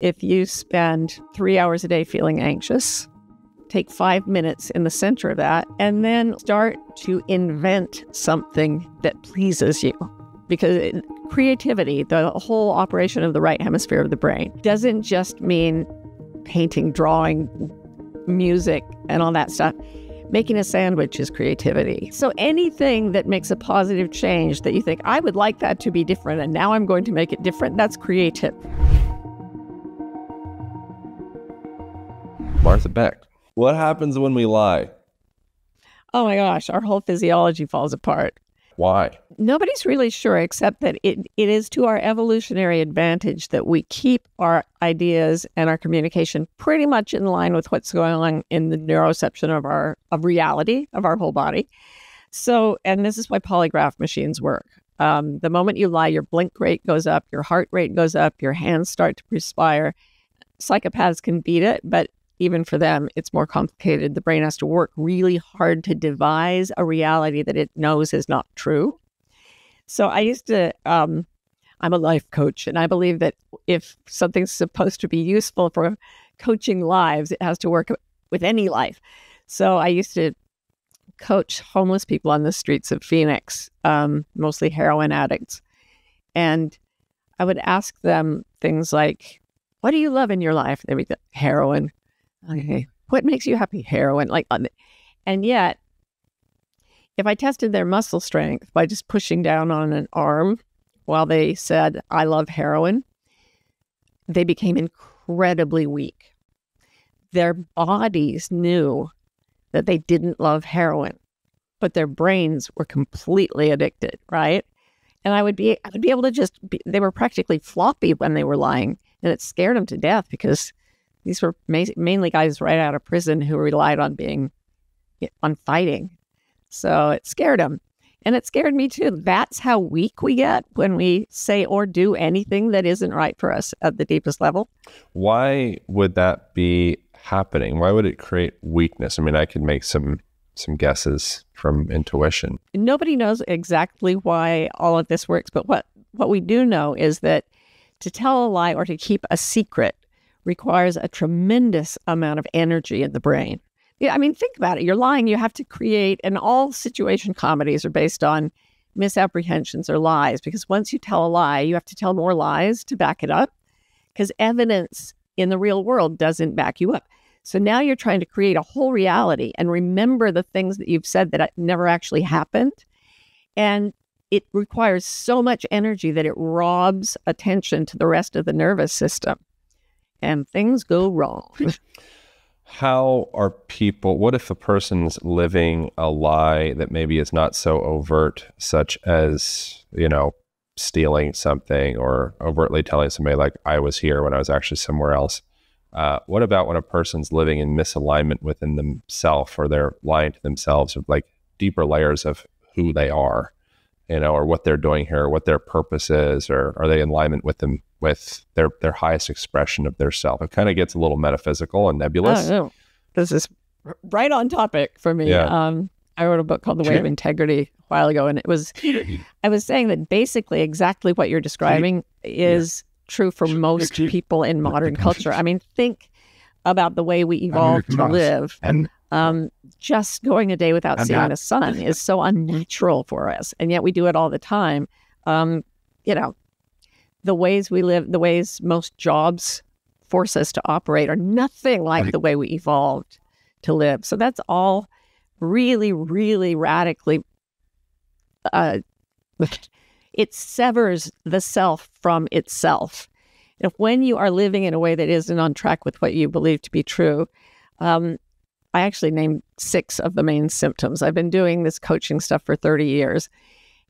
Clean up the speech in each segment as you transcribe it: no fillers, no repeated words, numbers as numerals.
If you spend 3 hours a day feeling anxious, take 5 minutes in the center of that, and then start to invent something that pleases you. Because creativity, the whole operation of the right hemisphere of the brain, doesn't just mean painting, drawing, music, and all that stuff. Making a sandwich is creativity. So anything that makes a positive change that you think, I would like that to be different, and now I'm going to make it different, that's creative. Martha Beck, what happens when we lie? Oh my gosh, our whole physiology falls apart. Why? Nobody's really sure, except that it is to our evolutionary advantage that we keep our ideas and our communication pretty much in line with what's going on in the neuroception of reality of our whole body. So, and this is why polygraph machines work. The moment you lie, your blink rate goes up, your heart rate goes up, your hands start to perspire. Psychopaths can beat it, but even for them, it's more complicated. The brain has to work really hard to devise a reality that it knows is not true. So I used to, I'm a life coach, and I believe that if something's supposed to be useful for coaching lives, it has to work with any life. So I used to coach homeless people on the streets of Phoenix, mostly heroin addicts. And I would ask them things like, what do you love in your life? They'd be heroin. Okay. What makes you happy? Heroin. And yet, if I tested their muscle strength by just pushing down on an arm while they said, I love heroin, they became incredibly weak. Their bodies knew that they didn't love heroin, but their brains were completely addicted, right? And I would be able to they were practically floppy when they were lying, and it scared them to death because these were mainly guys right out of prison who relied on fighting. So it scared them. And it scared me too. That's how weak we get when we say or do anything that isn't right for us at the deepest level. Why would that be happening? Why would it create weakness? I mean, I could make some guesses from intuition. Nobody knows exactly why all of this works. But what we do know is that to tell a lie or to keep a secret requires a tremendous amount of energy in the brain. Yeah, I mean, think about it. You're lying. You have to create, and all situation comedies are based on misapprehensions or lies, because once you tell a lie, you have to tell more lies to back it up, because evidence in the real world doesn't back you up. So now you're trying to create a whole reality and remember the things that you've said that never actually happened. And it requires so much energy that it robs attention to the rest of the nervous system. And things go wrong. How are people, what if a person's living a lie that maybe is not so overt, such as, stealing something or overtly telling somebody like, I was here when I was actually somewhere else? What about when a person's living in misalignment within themselves, or they're lying to themselves of like deeper layers of who they are, or what they're doing here, or what their purpose is, or are they in alignment with their highest expression of their self? It kind of gets a little metaphysical and nebulous. Oh, this is right on topic for me. Yeah. I wrote a book called The Way of Integrity a while ago, and I was saying that basically exactly what you're describing is true for most people in modern culture. I mean, think about the way we evolved to live. Just going a day without seeing the sun is so unnatural for us, and yet we do it all the time. The ways we live, the ways most jobs force us to operate are nothing like the way we evolved to live. So that's all really, really radically, it severs the self from itself. When you are living in a way that isn't on track with what you believe to be true, I actually named 6 of the main symptoms. I've been doing this coaching stuff for 30 years.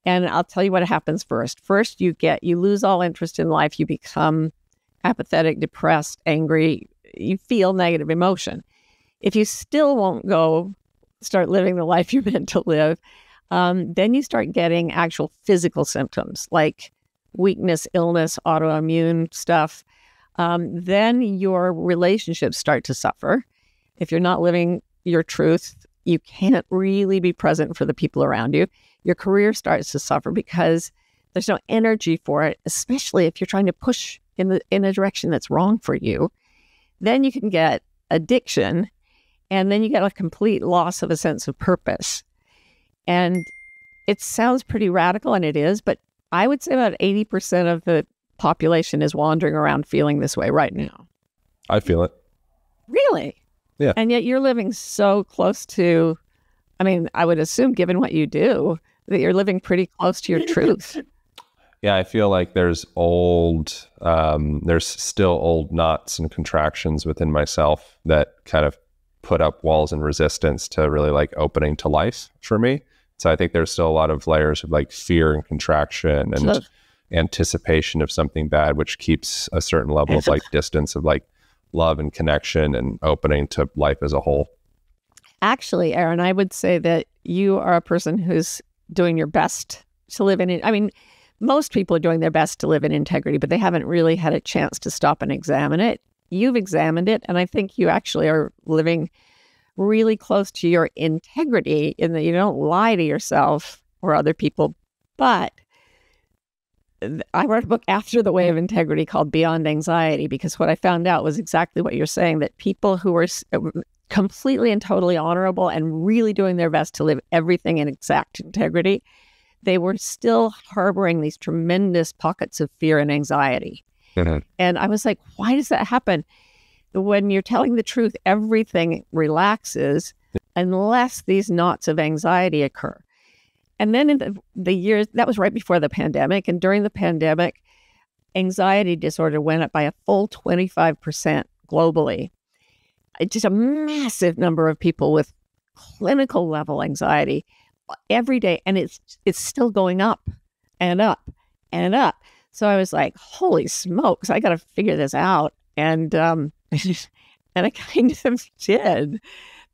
And I'll tell you what happens first. First, you lose all interest in life. You become apathetic, depressed, angry. You feel negative emotion. If you still won't go start living the life you're meant to live, then you start getting actual physical symptoms like weakness, illness, autoimmune stuff. Then your relationships start to suffer. If you're not living your truth, you can't really be present for the people around you. Your career starts to suffer because there's no energy for it, especially if you're trying to push in a direction that's wrong for you, then you can get addiction, and then you get a complete loss of a sense of purpose. And it sounds pretty radical, and it is, but I would say about 80% of the population is wandering around feeling this way right now. I feel it. Really? Yeah. And yet you're living so close to, I mean, I would assume, given what you do, that you're living pretty close to your truth. Yeah, I feel like there's still old knots and contractions within myself that kind of put up walls and resistance to really like opening to life for me. So I think there's still a lot of layers of like fear and contraction and anticipation of something bad, which keeps a certain level of like distance of like love and connection and opening to life as a whole. Actually, Aaron, I would say that you are a person who's doing your best to live in it. I mean, most people are doing their best to live in integrity, but they haven't really had a chance to stop and examine it. You've examined it, and I think you actually are living really close to your integrity in that you don't lie to yourself or other people. But I wrote a book after The Way of Integrity called Beyond Anxiety, because what I found out was exactly what you're saying, that people who are completely and totally honorable and really doing their best to live everything in exact integrity, they were still harboring these tremendous pockets of fear and anxiety. Mm-hmm. And I was like, why does that happen? When you're telling the truth, everything relaxes unless these knots of anxiety occur. And then in the years, that was right before the pandemic. And during the pandemic, anxiety disorder went up by a full 25% globally. It's just a massive number of people with clinical level anxiety every day. And it's still going up and up and up. So I was like, holy smokes, I got to figure this out. And I kind of did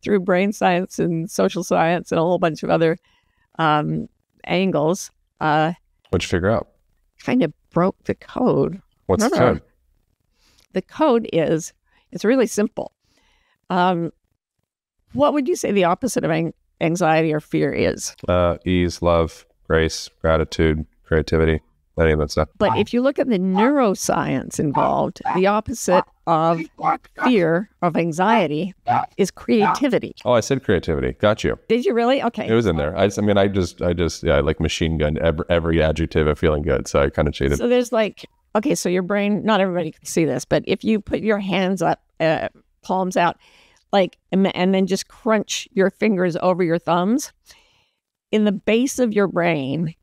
through brain science and social science and a whole bunch of other angles. What'd you figure out? Kind of broke the code. What's the code? The code is, it's really simple. What would you say the opposite of anxiety or fear is? Ease, love, grace, gratitude, creativity, any of that stuff. But if you look at the neuroscience involved, the opposite of fear, of anxiety, is creativity. Oh, I said creativity. Got you. Did you really? Okay. It was in there. I like machine gunned every adjective of feeling good. So I kind of cheated. So there's like, okay, so your brain, not everybody can see this, but if you put your hands up, palms out, like, and then just crunch your fingers over your thumbs, in the base of your brain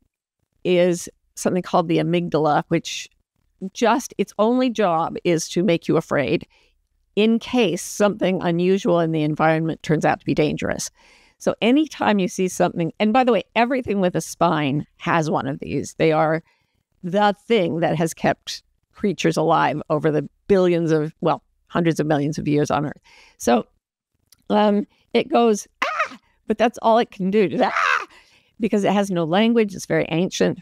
is something called the amygdala, which its only job is to make you afraid in case something unusual in the environment turns out to be dangerous. So anytime you see something, and by the way, everything with a spine has one of these. They are the thing that has kept creatures alive over the hundreds of millions of years on Earth. So it goes, ah, but that's all it can do, just, ah, because it has no language. It's very ancient.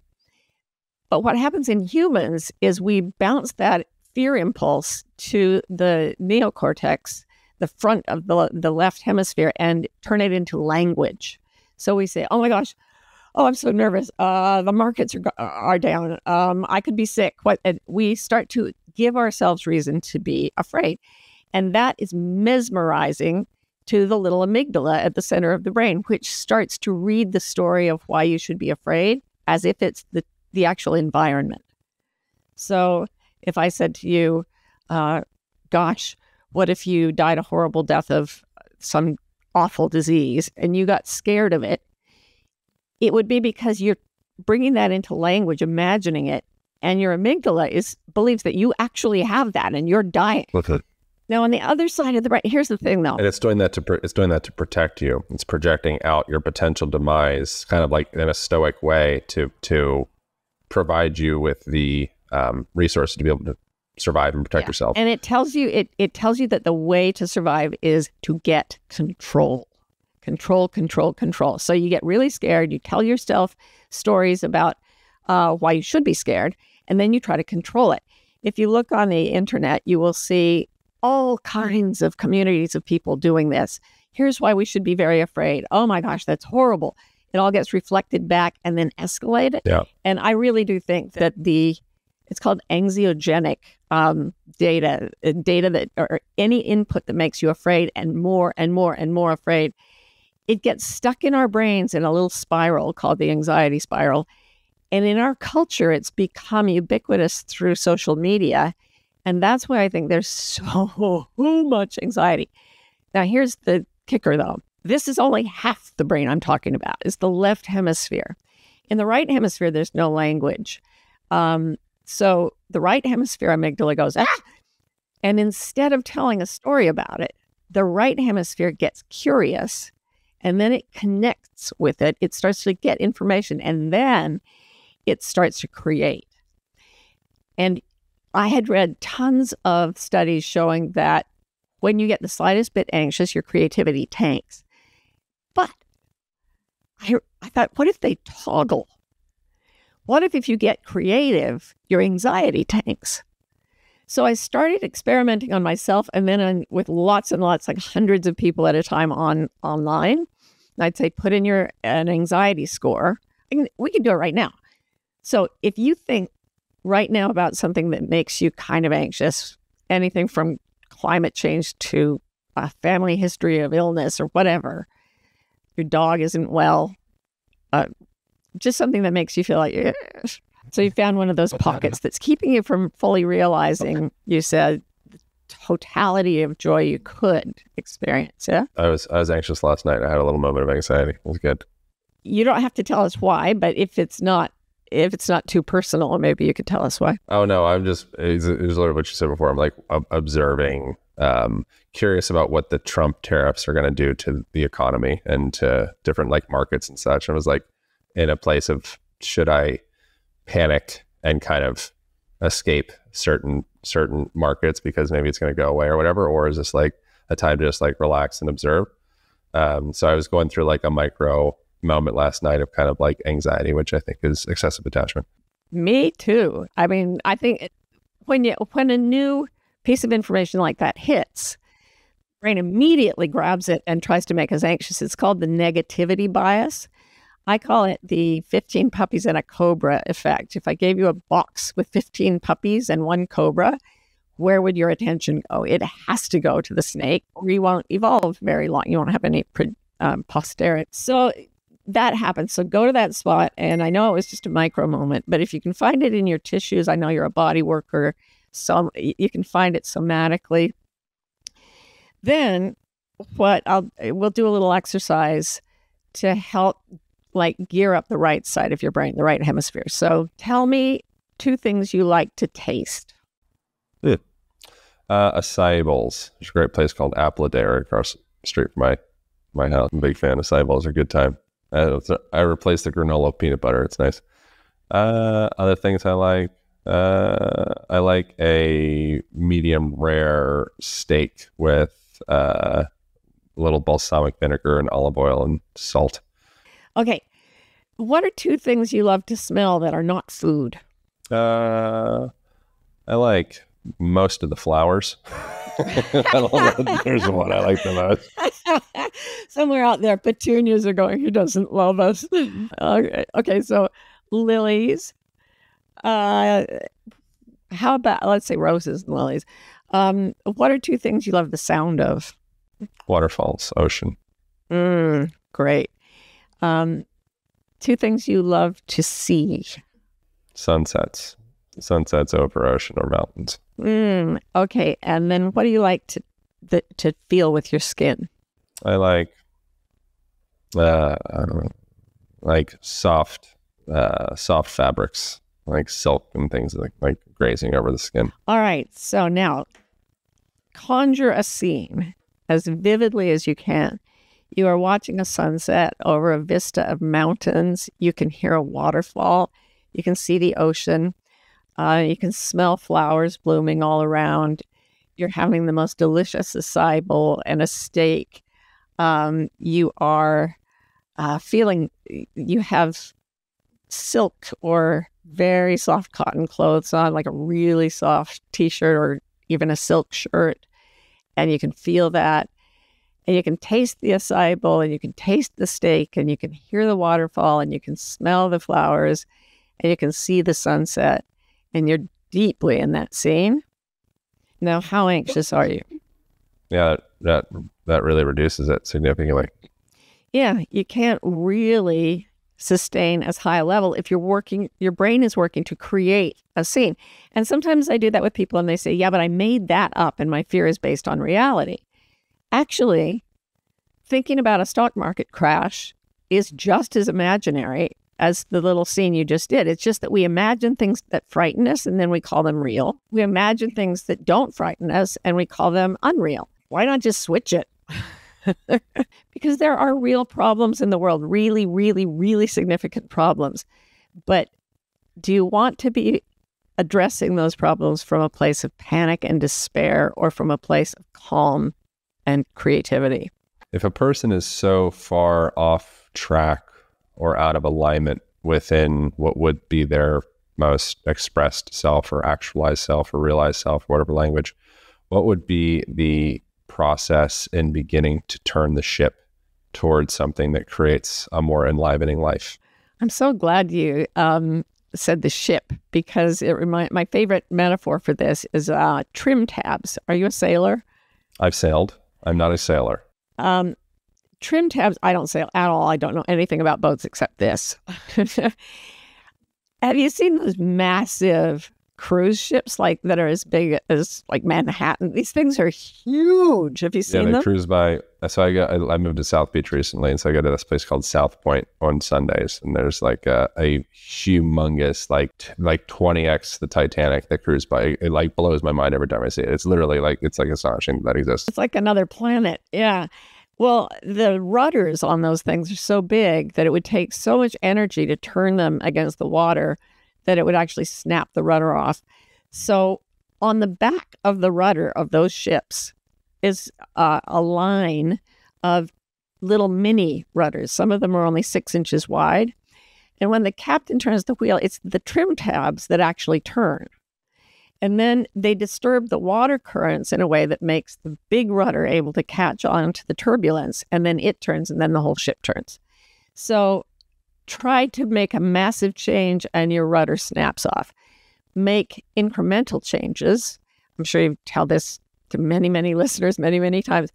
But what happens in humans is we bounce that fear impulse to the neocortex, the front of the left hemisphere, and turn it into language. So we say, oh my gosh, oh, I'm so nervous. The markets are down. I could be sick. And we start to give ourselves reason to be afraid. And that is mesmerizing to the little amygdala at the center of the brain, which starts to read the story of why you should be afraid as if it's the actual environment. So if I said to you, gosh, what if you died a horrible death of some awful disease and you got scared of it? It would be because you're bringing that into language, imagining it, and your amygdala believes that you actually have that and you're dying. Okay. Now, on the other side of the brain, here's the thing, though. And it's doing that to protect you. It's projecting out your potential demise, kind of like in a stoic way, to provide you with the resources to be able to survive and protect yourself. And it tells you that the way to survive is to get control. Control. So you get really scared. You tell yourself stories about why you should be scared, and then you try to control it. If you look on the internet, you will see all kinds of communities of people doing this. Here's why we should be very afraid. Oh my gosh, that's horrible. It all gets reflected back and then escalated. Yeah. And I really do think that the it's called anxiogenic data that, or any input that makes you afraid and more and more and more afraid, it gets stuck in our brains in a little spiral called the anxiety spiral. And in our culture, it's become ubiquitous through social media. And that's why I think there's so much anxiety. Now, here's the kicker, though. This is only half the brain I'm talking about. It's the left hemisphere. In the right hemisphere, there's no language. So the right hemisphere amygdala goes, ah! And instead of telling a story about it, the right hemisphere gets curious, and then it connects with it. It starts to get information, and then it starts to create. And I had read tons of studies showing that when you get the slightest bit anxious, your creativity tanks. But I thought, what if they toggle? What if you get creative, your anxiety tanks? So I started experimenting on myself, and then with lots and lots, like hundreds of people at a time online. I'd say, put in an anxiety score. We can do it right now. So if you think right now about something that makes you kind of anxious, anything from climate change to a family history of illness or whatever, your dog isn't well, just something that makes you feel like, ugh. So you found one of those pockets that's keeping you from fully realizing, you said, the totality of joy you could experience. Yeah. I was anxious last night. I had a little moment of anxiety. It was good. You don't have to tell us why, but if it's not too personal, maybe you could tell us why. Oh no, it was literally what you said before. I'm like observing, curious about what the Trump tariffs are going to do to the economy and to different like markets and such. I was like in a place of, should I panic and kind of escape certain markets because maybe it's going to go away or whatever, or is this like a time to just like relax and observe? So I was going through like a micro moment last night of kind of like anxiety, which I think is excessive attachment. Me too. I mean, I think when a new piece of information like that hits, the brain immediately grabs it and tries to make us anxious. It's called the negativity bias. I call it the 15 puppies and a cobra effect. If I gave you a box with 15 puppies and one cobra, where would your attention go? It has to go to the snake, or you won't evolve very long. You won't have any posterity. So that happens. So go to that spot. And I know it was just a micro moment, but if you can find it in your tissues, I know you're a body worker, so you can find it somatically. Then we'll do a little exercise to help like gear up the right side of your brain, the right hemisphere. So tell me 2 things you like to taste. Acai bowls. There's a great place called Apple a Day right across the street from my house. I'm a big fan of acai bowls. They're a good time. I replaced the granola with peanut butter. It's nice. Other things I like a medium rare steak with a little balsamic vinegar and olive oil and salt. Okay. What are 2 things you love to smell that are not food? I like most of the flowers. I don't know, there's one I like the most. Somewhere out there, petunias are going, who doesn't love us? Okay, so lilies. How about, let's say roses and lilies. What are 2 things you love the sound of? Waterfalls, ocean. Great. 2 things you love to see. Sunsets over ocean or mountains. Okay. And then what do you like to feel with your skin? I like, I don't know, like soft fabrics, like silk and things like grazing over the skin. All right. So now conjure a scene as vividly as you can. You are watching a sunset over a vista of mountains. You can hear a waterfall. You can see the ocean. You can smell flowers blooming all around. You're having the most delicious acai bowl and a steak. You are feeling, you have silk or very soft cotton clothes on, like a really soft t-shirt or even a silk shirt. And you can feel that. And you can taste the acai bowl, and you can taste the steak, and you can hear the waterfall, and you can smell the flowers, and you can see the sunset. And you're deeply in that scene. Now, how anxious are you? Yeah, that really reduces it significantly. Yeah, you can't really sustain as high a level if your brain is working to create a scene. And sometimes I do that with people and they say, yeah, but I made that up and my fear is based on reality. Actually, thinking about a stock market crash is just as imaginary as the little scene you just did. It's just that we imagine things that frighten us and then we call them real. We imagine things that don't frighten us and we call them unreal. Why not just switch it? Because there are real problems in the world, really, really, really significant problems. But do you want to be addressing those problems from a place of panic and despair or from a place of calm and creativity? If a person is so far off track or out of alignment within what would be their most expressed self or actualized self or realized self, whatever language, what would be the process in beginning to turn the ship towards something that creates a more enlivening life? I'm so glad you said the ship, because my favorite metaphor for this is trim tabs. Are you a sailor? I've sailed. I'm not a sailor. Trim tabs, I don't sail at all. I don't know anything about boats except this. Have you seen those massive cruise ships like that are as big as like Manhattan? These things are huge. Have you seen them? Yeah, they cruise by. So I moved to South Beach recently, and so I go to this place called South Point on Sundays, and there's like a humongous like 20x the Titanic that cruise by. It like blows my mind every time I see it. It's literally like astonishing that exists. It's like another planet. Yeah. Well, the rudders on those things are so big that it would take so much energy to turn them against the water that it would actually snap the rudder off. So on the back of the rudder of those ships is a line of little mini rudders. Some of them are only 6 inches wide. And when the captain turns the wheel, it's the trim tabs that actually turn. And then they disturb the water currents in a way that makes the big rudder able to catch on to the turbulence. And then it turns, and then the whole ship turns. So try to make a massive change and your rudder snaps off. Make incremental changes. I'm sure you've told this to many, many listeners many, many times.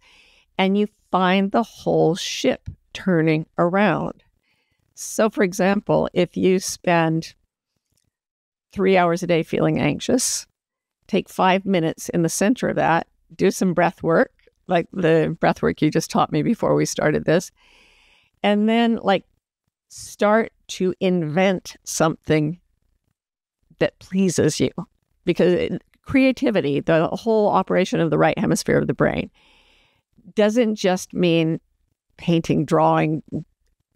And you find the whole ship turning around. So, for example, if you spend 3 hours a day feeling anxious, take 5 minutes in the center of that, do some breath work, like the breath work you just taught me before we started this, and then start to invent something that pleases you. Because creativity, the whole operation of the right hemisphere of the brain, doesn't just mean painting, drawing,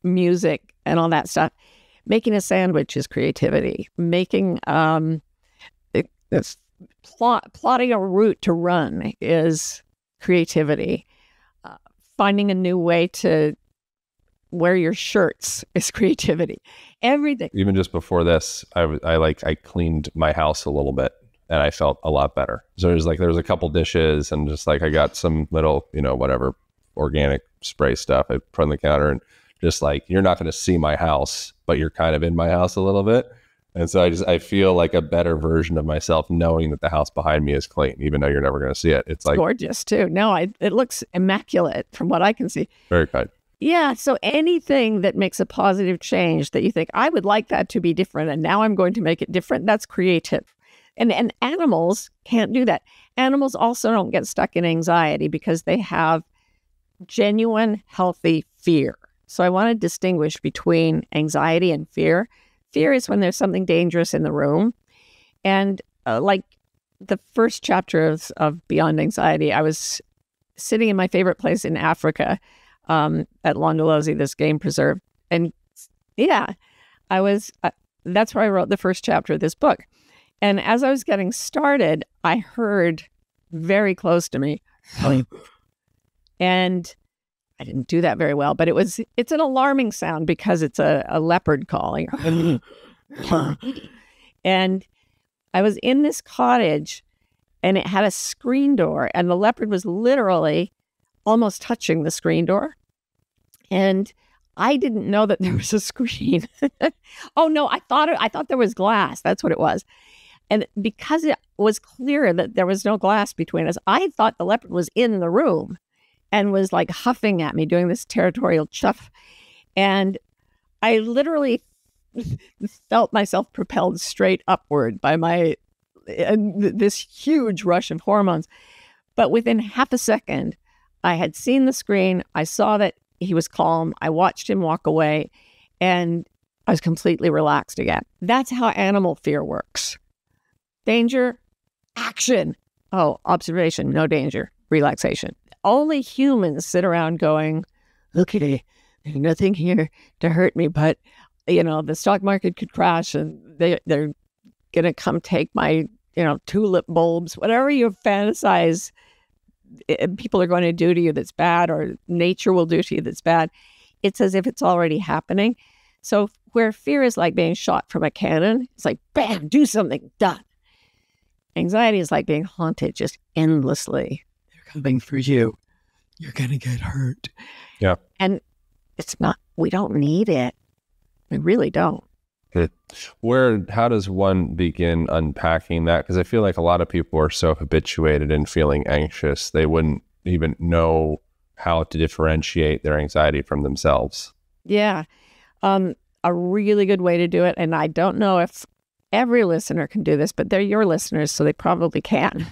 music, and all that stuff. Making a sandwich is creativity. Making plotting a route to run is creativity. Finding a new way to wear your shirts is creativity. Everything. Even just before this, I cleaned my house a little bit and I felt a lot better. So there was a couple dishes and just I got some little, whatever organic spray stuff I put on the counter, and just you're not going to see my house, but you're kind of in my house a little bit. And so I feel like a better version of myself knowing that the house behind me is clean, even though you're never going to see it. It's gorgeous too. No, it looks immaculate from what I can see. Very kind. Yeah. So anything that makes a positive change that you think, I would like that to be different, and now I'm going to make it different, that's creative. And animals can't do that. Animals also don't get stuck in anxiety because they have genuine, healthy fear. So I want to distinguish between anxiety and fear. Fear is when there's something dangerous in the room. And like the first chapter of Beyond Anxiety, I was sitting in my favorite place in Africa at Londolozi, this game preserve. And yeah, that's where I wrote the first chapter of this book. And as I was getting started, I heard very close to me, and I didn't do that very well, but it's an alarming sound because it's a leopard calling. And I was in this cottage and it had a screen door, and the leopard was literally almost touching the screen door. And I didn't know that there was a screen. Oh no, I thought there was glass. That's what it was. And because it was clear that there was no glass between us, I thought the leopard was in the room and was like huffing at me, doing this territorial chuff. And I literally felt myself propelled straight upward by this huge rush of hormones. But within half a second, I had seen the screen. I saw that he was calm. I watched him walk away, and I was completely relaxed again. That's how animal fear works. Danger, action. Oh, observation, no danger, relaxation. Only humans sit around going, okay, there's nothing here to hurt me, but, the stock market could crash and they're going to come take my, tulip bulbs, whatever you fantasize people are going to do to you that's bad, or nature will do to you that's bad. It's as if it's already happening. So where fear is like being shot from a cannon, it's like, bam, do something, done. Anxiety is like being haunted just endlessly. They're coming for you. You're going to get hurt. Yeah. And it's not, we don't need it. We really don't. How does one begin unpacking that? Because I feel like a lot of people are so habituated in feeling anxious, they wouldn't even know how to differentiate their anxiety from themselves. Yeah. A really good way to do it, and I don't know if every listener can do this, but they're your listeners, so they probably can.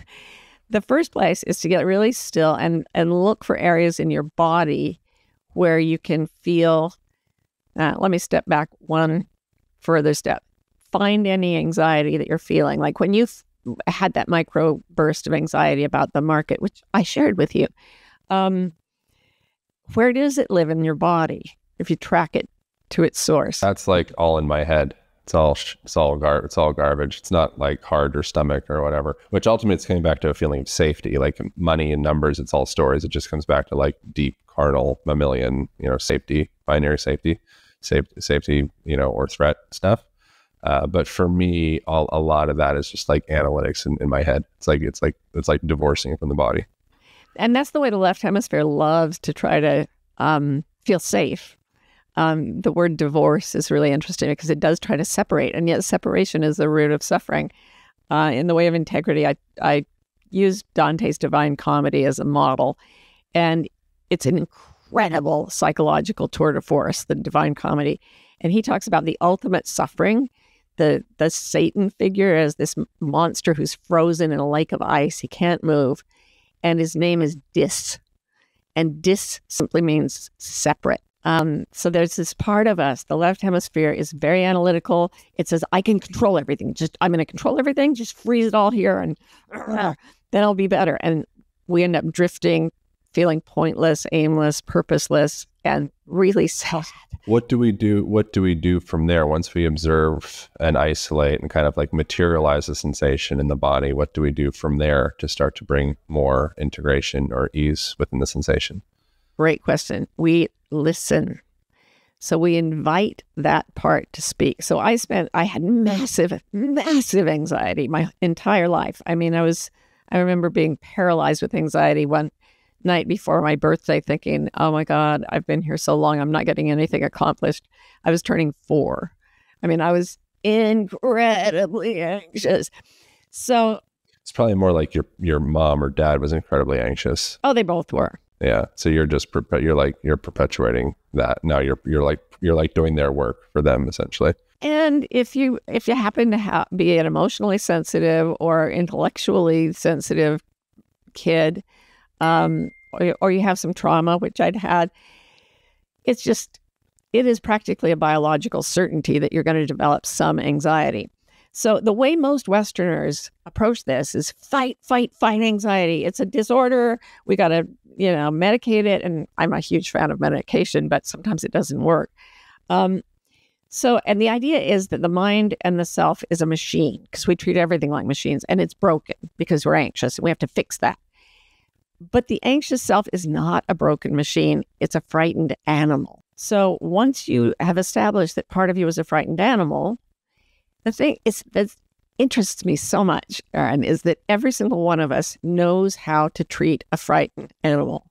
The first place is to get really still and look for areas in your body where you can feel, let me step back one further step. Find any anxiety that you're feeling. Like when you've had that micro burst of anxiety about the market, which I shared with you, where does it live in your body if you track it to its source? That's like all in my head. It's all garbage. It's not like heart or stomach or whatever, which ultimately it's coming back to a feeling of safety, like money and numbers. It's all stories. It just comes back to like deep carnal mammalian, safety, binary safety, or threat stuff. But for me, a lot of that is just like analytics in my head. It's like divorcing it from the body. And that's the way the left hemisphere loves to try to feel safe. The word divorce is really interesting because it does try to separate, and yet separation is the root of suffering. In the way of integrity, I use Dante's Divine Comedy as a model, and it's an incredible psychological tour de force, the Divine Comedy. And he talks about the ultimate suffering, the Satan figure as this monster who's frozen in a lake of ice. He can't move, and his name is Dis, and Dis simply means separate. So there's this part of us, the left hemisphere is very analytical. It says, I can control everything. I'm going to control everything. Just freeze it all here and then I'll be better. And we end up drifting, feeling pointless, aimless, purposeless, and really sad. What do we do from there? Once we observe and isolate and kind of like materialize the sensation in the body, what do we do from there to start to bring more integration or ease within the sensation? Great question. We listen. So we invite that part to speak. So I had massive anxiety my entire life. I mean, I remember being paralyzed with anxiety one night before my birthday thinking, oh my God, I've been here so long, I'm not getting anything accomplished. I was turning 4. I mean, I was incredibly anxious. So it's probably more like your mom or dad was incredibly anxious. Oh, they both were. Yeah. So you're just you're perpetuating that. Now you're like doing their work for them essentially. And if you happen to be an emotionally sensitive or intellectually sensitive kid, or you have some trauma, which I'd had, it is practically a biological certainty that you're going to develop some anxiety. So the way most Westerners approach this is fight anxiety. It's a disorder. We got to, medicate it. And I'm a huge fan of medication, but sometimes it doesn't work. And the idea is that the mind and the self is a machine because we treat everything like machines, and it's broken because we're anxious and we have to fix that. But the anxious self is not a broken machine. It's a frightened animal. So once you have established that part of you is a frightened animal, the thing that interests me so much, Aaron, is that every single one of us knows how to treat a frightened animal.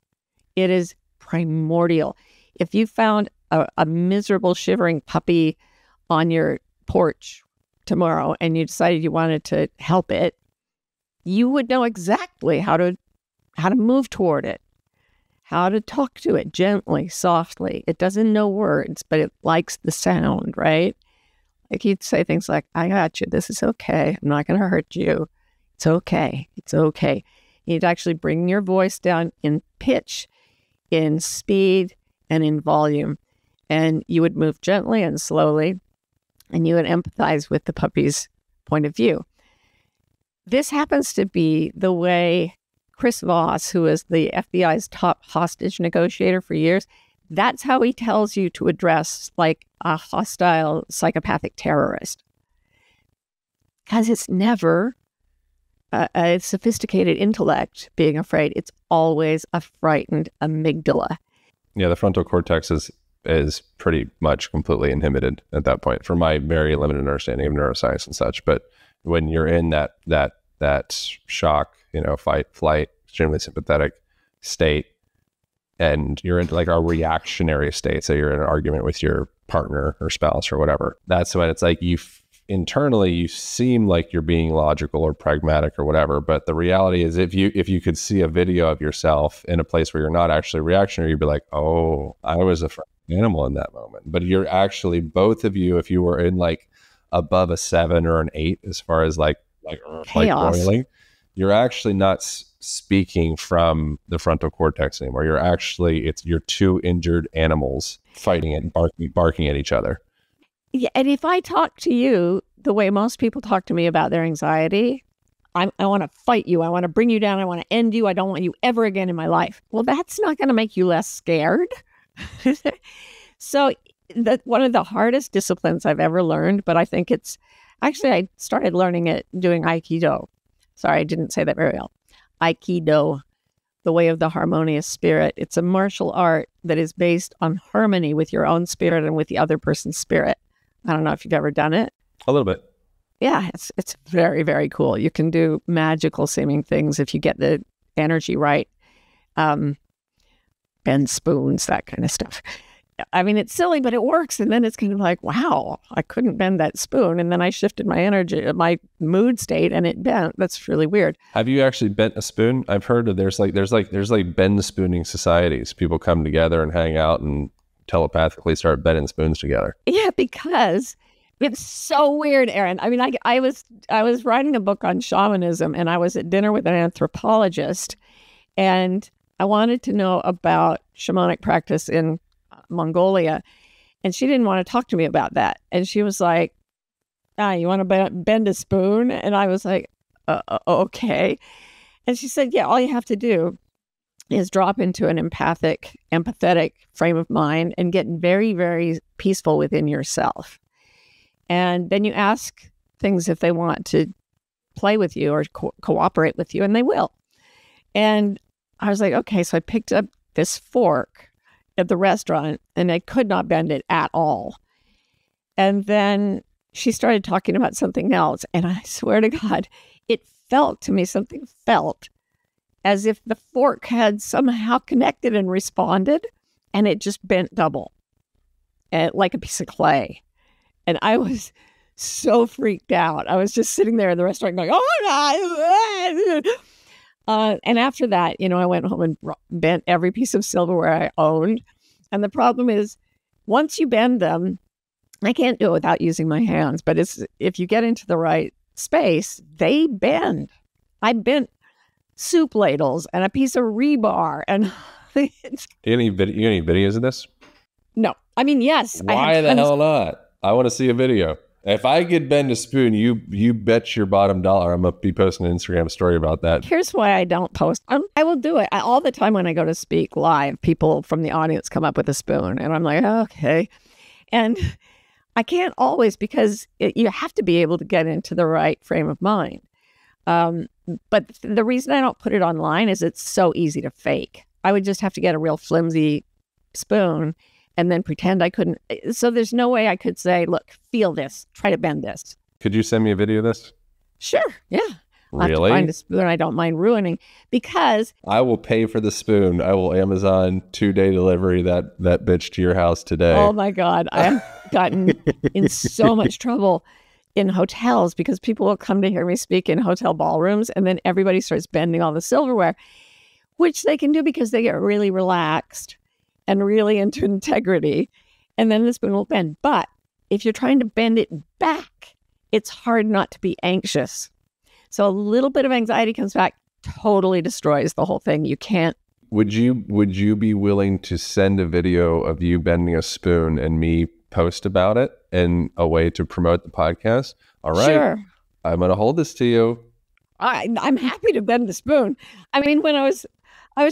It is primordial. If you found a miserable, shivering puppy on your porch tomorrow and you decided you wanted to help it, you would know exactly how to move toward it, how to talk to it gently, softly. It doesn't know words, but it likes the sound, right? Like you'd say things like, I got you. This is okay. I'm not going to hurt you. It's okay. It's okay. You'd actually bring your voice down in pitch, in speed, and in volume. And you would move gently and slowly, and you would empathize with the puppy's point of view. This happens to be the way Chris Voss, who is the FBI's top hostage negotiator for years, that's how he tells you to address like a hostile psychopathic terrorist. Because it's never a sophisticated intellect being afraid. It's always a frightened amygdala. Yeah, the frontal cortex is pretty much completely inhibited at that point, from my very limited understanding of neuroscience and such. But when you're in that shock, fight, flight, extremely sympathetic state, and you're in like a reactionary state, so you're in an argument with your partner or spouse or whatever, that's when it's like internally you seem like you're being logical or pragmatic or whatever, but the reality is if you could see a video of yourself in a place where you're not actually reactionary, you'd be like, oh, I was a animal in that moment. But you're actually, both of you, if you were in like above a 7 or an 8 as far as like boiling, you're actually not speaking from the frontal cortex anymore. You're two injured animals fighting and barking at each other. Yeah, and if I talk to you the way most people talk to me about their anxiety, I want to fight you. I want to bring you down. I want to end you. I don't want you ever again in my life. Well, that's not going to make you less scared. So one of the hardest disciplines I've ever learned, but I think it's actually, I started learning it doing Aikido. Sorry, I didn't say that very well. Aikido, the way of the harmonious spirit. It's a martial art that is based on harmony with your own spirit and with the other person's spirit. I don't know if you've ever done it. A little bit. Yeah, it's very, very cool. You can do magical seeming things if you get the energy right. Bend spoons, that kind of stuff. I mean, it's silly, but it works. And then it's kind of like, wow, I couldn't bend that spoon. And then I shifted my energy, my mood state, and it bent. That's really weird. Have you actually bent a spoon? I've heard of there's like bend spooning societies. People come together and hang out and telepathically start bending spoons together. Yeah, because it's so weird, Aaron. I mean, I was writing a book on shamanism, and I was at dinner with an anthropologist, and I wanted to know about shamanic practice in Mongolia, and she didn't want to talk to me about that. And she was like, you want to bend a spoon? And I was like, okay. And she said, yeah, all you have to do is drop into an empathetic frame of mind and get very, very peaceful within yourself. And then you ask things if they want to play with you or cooperate with you, and they will. And I was like, okay. So I picked up this fork at the restaurant, and I could not bend it at all. And then she started talking about something else, and I swear to God, something felt as if the fork had somehow connected and responded, and it just bent double, like a piece of clay. And I was so freaked out. I was just sitting there in the restaurant going, oh, no. And after that, I went home and bent every piece of silverware I owned. And the problem is, once you bend them, I can't do it without using my hands. But if you get into the right space, they bend. I bent soup ladles and a piece of rebar. And you got any videos of this? No. I mean, yes. Why the hell not? I want to see a video. If I could bend a spoon, you bet your bottom dollar I'm going to be posting an Instagram story about that. Here's why I don't post. I will do it. All the time when I go to speak live, people from the audience come up with a spoon. And I'm like, okay. And I can't always, because you have to be able to get into the right frame of mind. But the reason I don't put it online is it's so easy to fake. I would just have to get a real flimsy spoon and then pretend I couldn't. So there's no way I could say, look, feel this, try to bend this. Could you send me a video of this? Sure, yeah. Really? I'll have to find a spoon I don't mind ruining, because I will pay for the spoon. I will Amazon 2-day delivery that bitch to your house today. Oh my God, I have gotten in so much trouble in hotels because people will come to hear me speak in hotel ballrooms, and then everybody starts bending all the silverware, which they can do because they get really relaxed and really into integrity, and then the spoon will bend. But if you're trying to bend it back, it's hard not to be anxious. So a little bit of anxiety comes back, totally destroys the whole thing. You can't. Would you be willing to send a video of you bending a spoon and me post about it in a way to promote the podcast? All right. Sure. I'm going to hold this to you. I'm happy to bend the spoon. I mean, when I was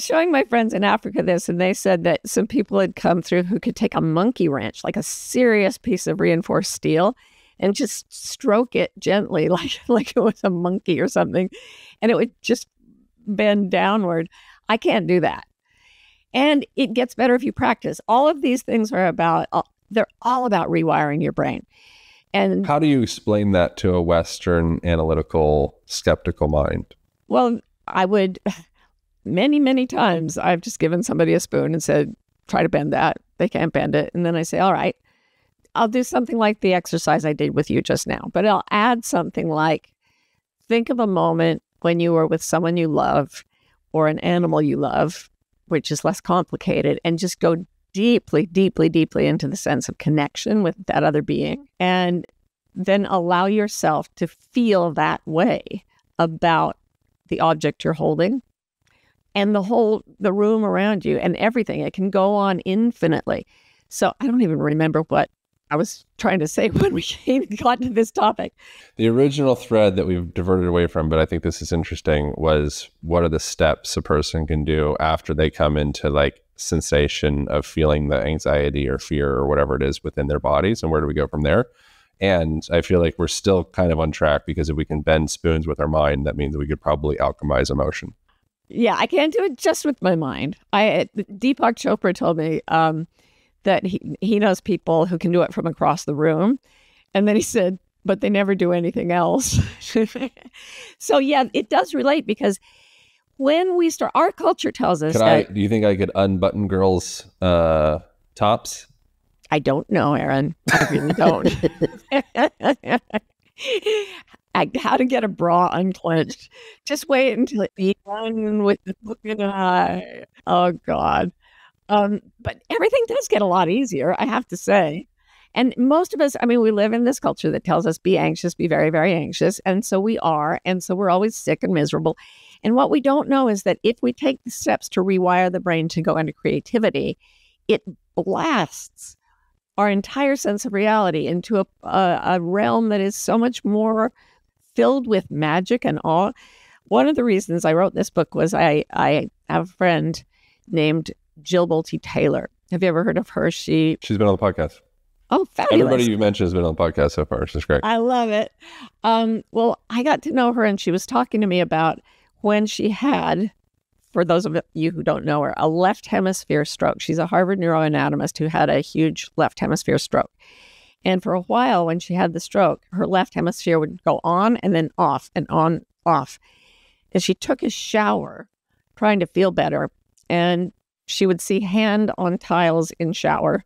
showing my friends in Africa this, and they said that some people had come through who could take a monkey wrench, like a serious piece of reinforced steel, and just stroke it gently, like it was a monkey or something, and it would just bend downward. I can't do that. And it gets better if you practice. All of these things they're all about rewiring your brain. And how do you explain that to a Western analytical, skeptical mind? Well, I would, many, many times, I've just given somebody a spoon and said, try to bend that. They can't bend it. And then I say, all right, I'll do something like the exercise I did with you just now. But I'll add something like, think of a moment when you were with someone you love or an animal you love, which is less complicated, and just go deeply, deeply, deeply into the sense of connection with that other being. And then allow yourself to feel that way about the object you're holding and the room around you and everything. It can go on infinitely. So I don't even remember what I was trying to say when we got to this topic. The original thread that we've diverted away from, but I think this is interesting, was what are the steps a person can do after they come into like sensation of feeling the anxiety or fear or whatever it is within their bodies, and where do we go from there? And I feel like we're still kind of on track, because if we can bend spoons with our mind, that means we could probably alchemize emotion. Yeah, I can't do it just with my mind. Deepak Chopra told me that he knows people who can do it from across the room. And then he said, but they never do anything else. So yeah, it does relate, because when we start, our culture tells us do you think I could unbutton girls' tops? I don't know, Aaron. I really don't. How to get a bra unclenched. Just wait until it's done with the look in the eye. Oh, God. But everything does get a lot easier, I have to say. And most of us, I mean, we live in this culture that tells us be anxious, be very, very anxious. And so we are. And so we're always sick and miserable. And what we don't know is that if we take the steps to rewire the brain to go into creativity, it blasts our entire sense of reality into a realm that is so much more filled with magic and awe. One of the reasons I wrote this book was I have a friend named Jill Bolte Taylor. Have you ever heard of her? She's been on the podcast. Oh, fabulous. Everybody you mentioned has been on the podcast so far. It's great. I love it. Well, I got to know her, and she was talking to me about when she had, for those of you who don't know her, a left hemisphere stroke. She's a Harvard neuroanatomist who had a huge left hemisphere stroke. And for a while, when she had the stroke, her left hemisphere would go on and then off and on, off. And she took a shower trying to feel better, and she would see hand on tiles in shower.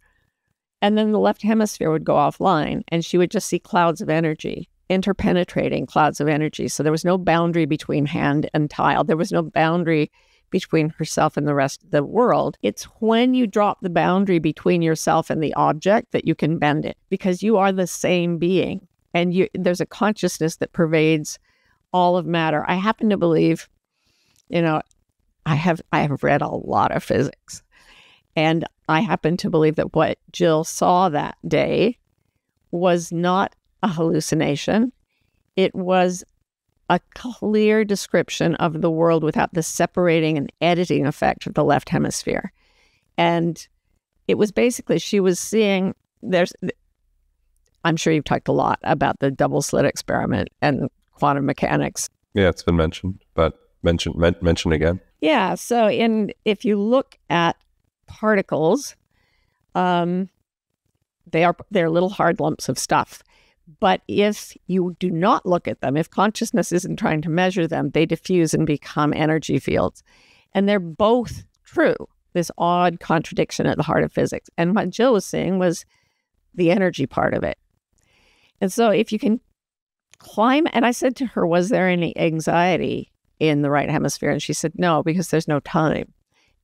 And then the left hemisphere would go offline, and she would just see clouds of energy, interpenetrating clouds of energy. So there was no boundary between hand and tile. There was no boundary between herself and the rest of the world. It's when you drop the boundary between yourself and the object that you can bend it, because you are the same being, and there's a consciousness that pervades all of matter. I happen to believe, I have read a lot of physics, and I happen to believe that what Jill saw that day was not a hallucination. It was a clear description of the world without the separating and editing effect of the left hemisphere. And it was basically, she was seeing, I'm sure you've talked a lot about the double slit experiment and quantum mechanics. Yeah, it's been mentioned, but mention again. Yeah, so if you look at particles, they're little hard lumps of stuff. But if you do not look at them, if consciousness isn't trying to measure them, they diffuse and become energy fields. And they're both true, this odd contradiction at the heart of physics. And what Jill was seeing was the energy part of it. And so if you can climb. And I said to her, was there any anxiety in the right hemisphere? And she said, no, because there's no time.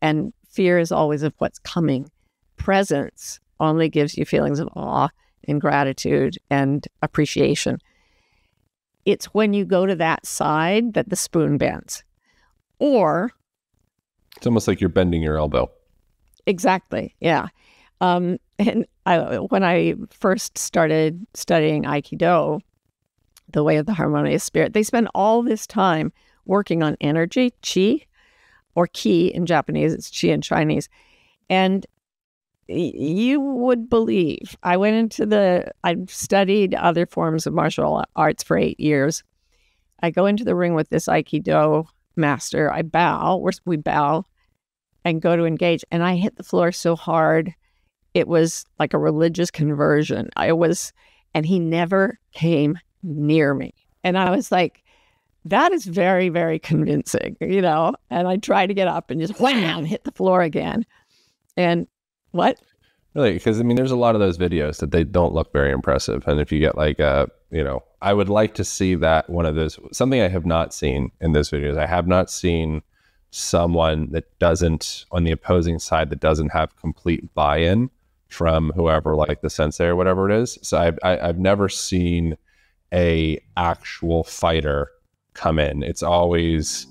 And fear is always of what's coming. Presence only gives you feelings of awe and gratitude and appreciation. It's when you go to that side that the spoon bends. Or it's almost like you're bending your elbow. Exactly. Yeah. And when I first started studying Aikido, the way of the harmonious spirit, they spend all this time working on energy, chi, or ki in Japanese, it's chi in Chinese. And you would believe, I studied other forms of martial arts for 8 years. I go into the ring with this Aikido master. I bow, we bow, and go to engage. And I hit the floor so hard, it was like a religious conversion. And he never came near me. And I was like, that is very, very convincing, And I tried to get up and just wham, hit the floor again. And what? Really? Because there's a lot of those videos that they don't look very impressive. And if you get I would like to see that one of those, something I have not seen in those videos. I have not seen someone that doesn't, on the opposing side, that doesn't have complete buy-in from whoever, like the sensei or whatever it is. So I've never seen a actual fighter come in. It's always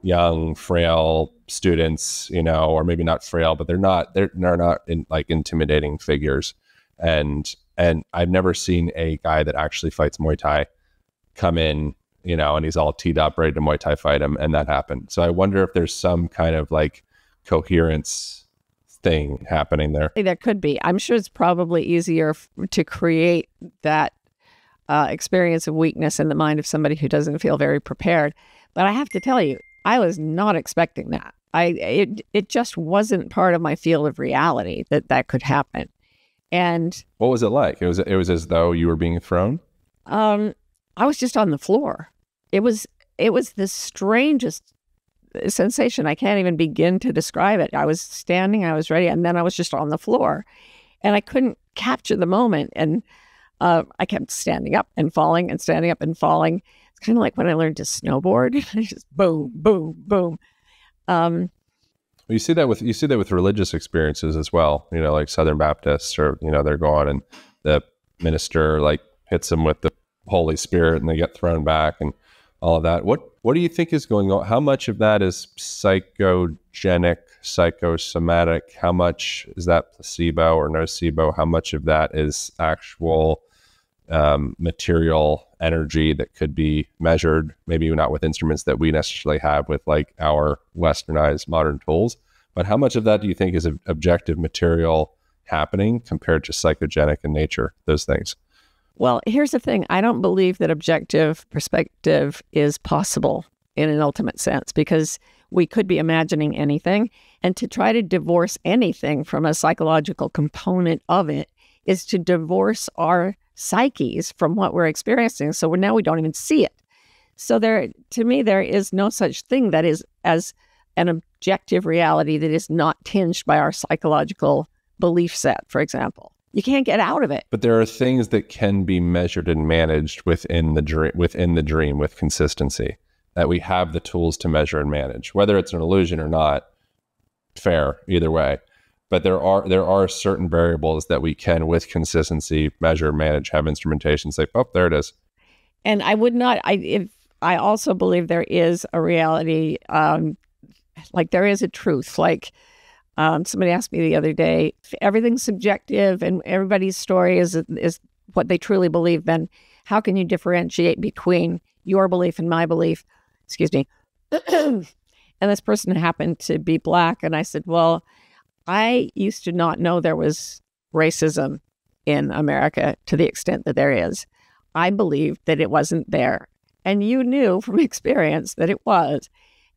young, frail students, or maybe not frail, but they're not intimidating figures. And I've never seen a guy that actually fights Muay Thai come in, and he's all teed up, ready to Muay Thai fight him, and that happened. So I wonder if there's some kind of coherence thing happening there. There could be. I'm sure it's probably easier to create that experience of weakness in the mind of somebody who doesn't feel very prepared. But I have to tell you, I was not expecting that. It just wasn't part of my field of reality that could happen. And what was it like? It was as though you were being thrown? I was just on the floor. It was the strangest sensation. I can't even begin to describe it. I was standing, I was ready, and then I was just on the floor. And I couldn't capture the moment. And I kept standing up and falling and standing up and falling. It's kind of like when I learned to snowboard. Just boom, boom, boom. You see that with religious experiences as well. Like Southern Baptists, or they're going and the minister hits them with the Holy Spirit and they get thrown back and all of that. What do you think is going on? How much of that is psychogenic, psychosomatic? How much is that placebo or nocebo? How much of that is actual material energy that could be measured, maybe not with instruments that we necessarily have with our westernized modern tools, but how much of that do you think is objective material happening compared to psychogenic in nature, those things? Well, here's the thing. I don't believe that objective perspective is possible in an ultimate sense, because we could be imagining anything, and to try to divorce anything from a psychological component of it is to divorce our psyches from what we're experiencing. So now we don't even see it. So to me, there is no such thing that is as an objective reality that is not tinged by our psychological belief set, for example. You can't get out of it. But there are things that can be measured and managed within the dream with consistency, that we have the tools to measure and manage, whether it's an illusion or not. Fair either way. But there are certain variables that we can, with consistency, measure, manage, have instrumentation, say, oh, there it is. And I would not, I also believe there is a reality, there is a truth. Somebody asked me the other day, if everything's subjective and everybody's story is what they truly believe, then how can you differentiate between your belief and my belief? Excuse me. And this person happened to be Black. And I said, well, I used to not know there was racism in America to the extent that there is. I believed that it wasn't there. And you knew from experience that it was.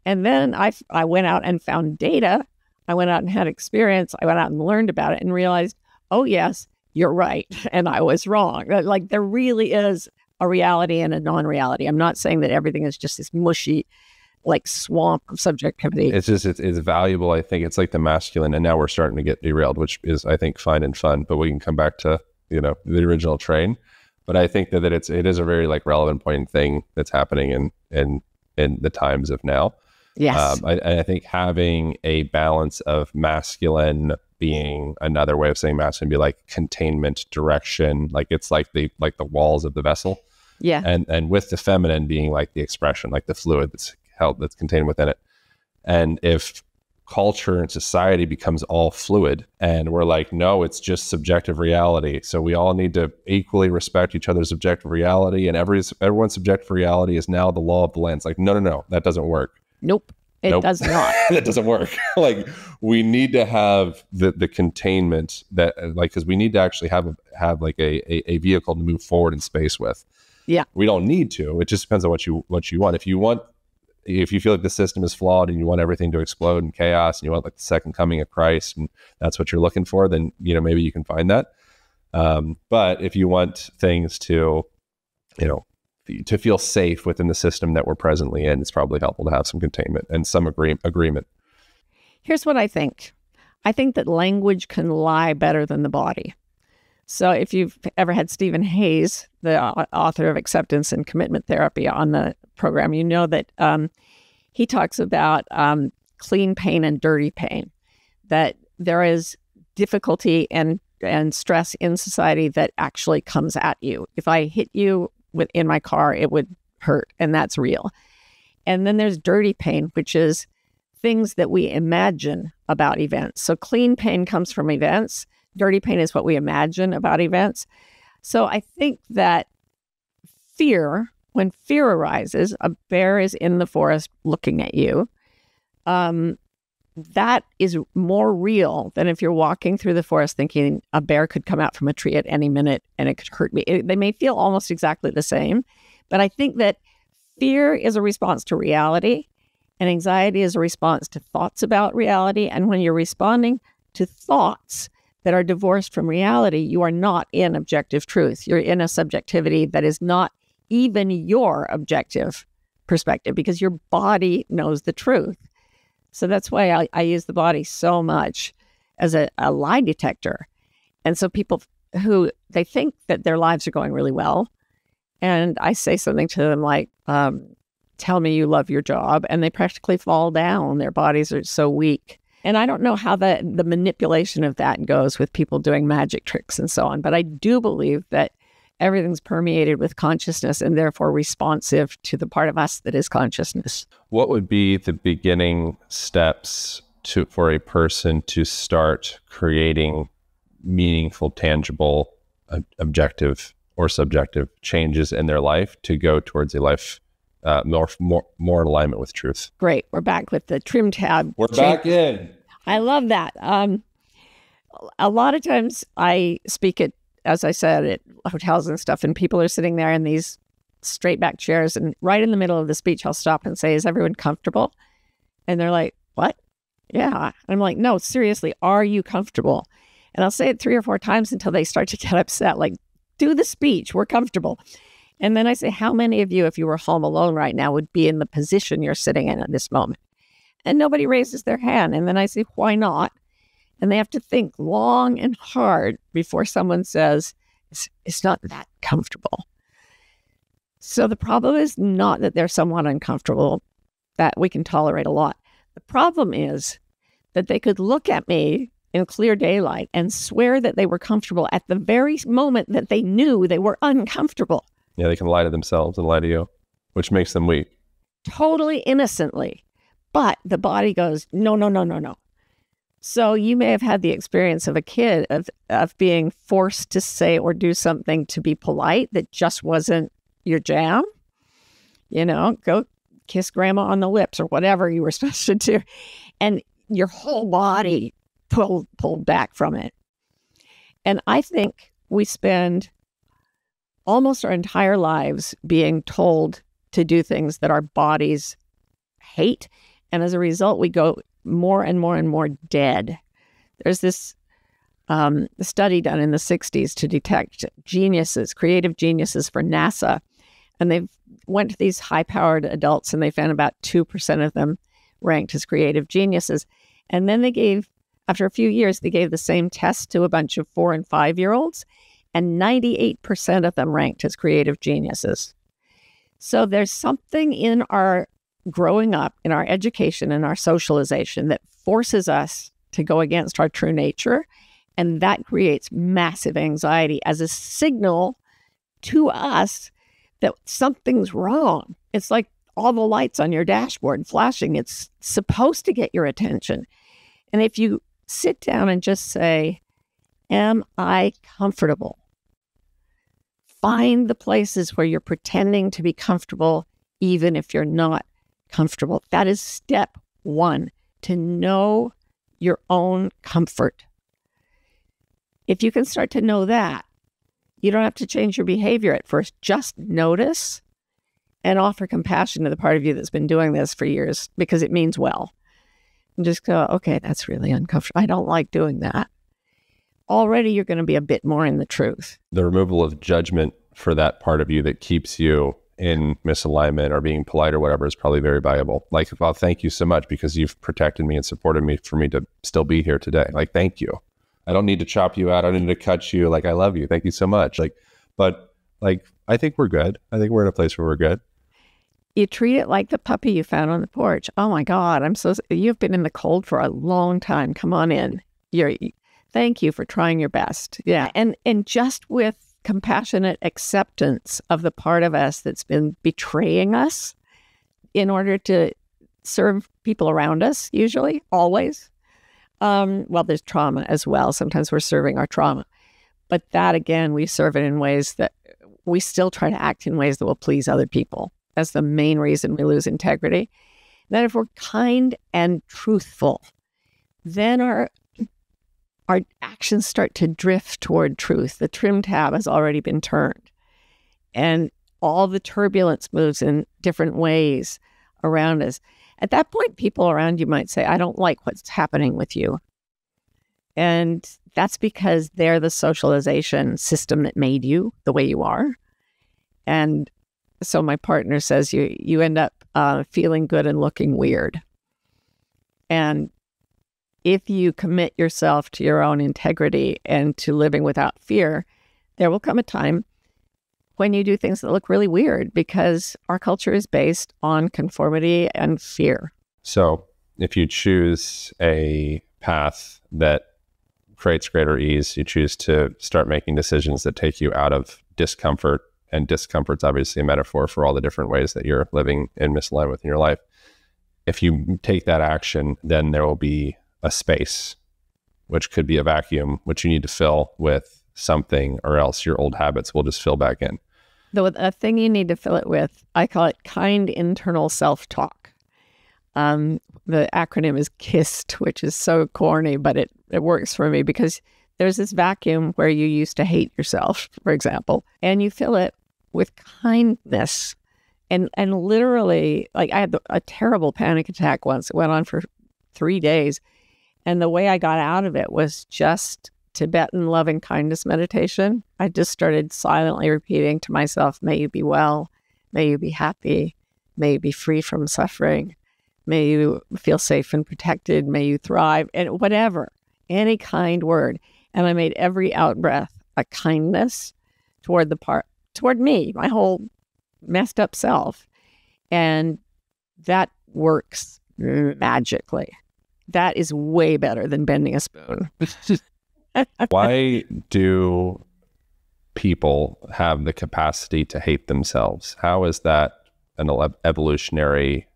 And then I went out and found data. I went out and had experience. I went out and learned about it and realized, oh, yes, you're right. And I was wrong. There really is a reality and a non-reality. I'm not saying that everything is just this mushy, swamp of subjectivity. It's valuable. I think it's like the masculine, and now we're starting to get derailed, which is, I think, fine and fun, but we can come back to, the original train. But I think that it is a very like relevant point thing that's happening in the times of now. Yes. I think having a balance of masculine being, another way of saying masculine, be like containment, direction, like it's like the walls of the vessel. Yeah. And with the feminine being like the expression, like the fluid that's contained within it. And if culture and society becomes all fluid and we're like, no, it's just subjective reality, so we all need to equally respect each other's subjective reality, and everyone's subjective reality is now the law of the land. It's like, no, that doesn't work. Nope. It does not. That doesn't work. Like, we need to have the containment that, like, because we need to actually have like a vehicle to move forward in space with. Yeah. We don't need to. It just depends on what you want. If you feel like the system is flawed and you want everything to explode in chaos and you want like the second coming of Christ and that's what you're looking for, then, maybe you can find that. But if you want things to, to feel safe within the system that we're presently in, it's probably helpful to have some containment and some agreement. Here's what I think. I think that language can lie better than the body. So if you've ever had Stephen Hayes, the author of Acceptance and Commitment Therapy, on the program, you know that he talks about clean pain and dirty pain, that there is difficulty and stress in society that actually comes at you. If I hit you in my car, it would hurt, and that's real. And then there's dirty pain, which is things that we imagine about events. So clean pain comes from events. Dirty pain is what we imagine about events. So I think that when fear arises, a bear is in the forest looking at you, that is more real than if you're walking through the forest thinking a bear could come out from a tree at any minute and it could hurt me. They may feel almost exactly the same, but I think that fear is a response to reality and anxiety is a response to thoughts about reality. And when you're responding to thoughts that are divorced from reality, you are not in objective truth. You're in a subjectivity that is not even your objective perspective because your body knows the truth. So that's why I use the body so much as a lie detector. And so people who, they think that their lives are going really well, and I say something to them like, tell me you love your job, and they practically fall down. Their bodies are so weak. And I don't know how the manipulation of that goes with people doing magic tricks and so on, but I do believe that everything's permeated with consciousness and therefore responsive to the part of us that is consciousness. What would be the beginning steps for a person to start creating meaningful, tangible, objective or subjective changes in their life to go towards a life more in alignment with truth? Great. We're back with the trim tab. We're back in. I love that. A lot of times I speak at, as I said, at hotels and stuff, and people are sitting there in these straight back chairs, and right in the middle of the speech, I'll stop and say, is everyone comfortable? And they're like, what? Yeah. And I'm like, no, seriously, are you comfortable? And I'll say it 3 or 4 times until they start to get upset, like, do the speech, we're comfortable. And then I say, how many of you, if you were home alone right now, would be in the position you're sitting in at this moment? And nobody raises their hand. And then I say, why not? And they have to think long and hard before someone says, it's not that comfortable. So the problem is not that they're somewhat uncomfortable, that we can tolerate a lot. The problem is that they could look at me in clear daylight and swear that they were comfortable at the very moment that they knew they were uncomfortable. Yeah, they can lie to themselves and lie to you, which makes them weak. Totally innocently. But the body goes, no. So you may have had the experience of a kid of being forced to say or do something to be polite that just wasn't your jam. Go kiss grandma on the lips or whatever you were supposed to do. And your whole body pulled back from it. And I think we spend almost our entire lives being told to do things that our bodies hate. And as a result, we go more and more and more dead. There's this study done in the 60s to detect creative geniuses for NASA. And they went to these high-powered adults and they found about 2% of them ranked as creative geniuses. And then after a few years, they gave the same test to a bunch of 4- and 5-year-olds. and 98% of them ranked as creative geniuses. So there's something in our growing up, in our education, in our socialization that forces us to go against our true nature. And that creates massive anxiety as a signal to us that something's wrong. It's like all the lights on your dashboard flashing. It's supposed to get your attention. And if you sit down and just say, am I comfortable? Find the places where you're pretending to be comfortable, even if you're not comfortable. That is step one, to know your own comfort. If you can start to know that, you don't have to change your behavior at first. Just notice and offer compassion to the part of you that's been doing this for years because it means well. And just go, okay, that's really uncomfortable. I don't like doing that. Already you're going to be a bit more in the truth. The removal of judgment for that part of you that keeps you in misalignment or being polite or whatever is probably very valuable. Like, well, thank you so much because you've protected me and supported me for me to still be here today. Like, thank you. I don't need to chop you out. I don't need to cut you. Like, I love you. Thank you so much. But I think we're good. I think we're in a place where we're good. You treat it like the puppy you found on the porch. Oh my God, you've been in the cold for a long time. Come on in. Thank you for trying your best. Yeah. And just with compassionate acceptance of the part of us that's been betraying us in order to serve people around us, usually, always. Well, there's trauma as well. Sometimes we're serving our trauma. But that, again, we serve it in ways that we still try to act in ways that will please other people. That's the main reason we lose integrity. Then if we're kind and truthful, then our actions start to drift toward truth. The trim tab has already been turned. And all the turbulence moves in different ways around us. At that point, people around you might say, I don't like what's happening with you. And that's because they're the socialization system that made you the way you are. And so my partner says you end up feeling good and looking weird. And if you commit yourself to your own integrity and to living without fear, there will come a time when you do things that look really weird because our culture is based on conformity and fear. So if you choose a path that creates greater ease, you choose to start making decisions that take you out of discomfort, and discomfort's obviously a metaphor for all the different ways that you're living in misalignment in your life. If you take that action, then there will be a space, which could be a vacuum, which you need to fill with something, or else your old habits will just fill back in. The thing you need to fill it with, I call it kind internal self-talk. The acronym is KISSed, which is so corny, but it works for me because there's this vacuum where you used to hate yourself, for example, and you fill it with kindness. And literally, like I had a terrible panic attack once. It went on for 3 days. And the way I got out of it was just Tibetan loving kindness meditation. I just started silently repeating to myself, may you be well, may you be happy, may you be free from suffering, may you feel safe and protected, may you thrive, and whatever, any kind word. And I made every out-breath a kindness toward me, my whole messed up self. And that works magically. That is way better than bending a spoon. Why do people have the capacity to hate themselves? How is that an evolutionary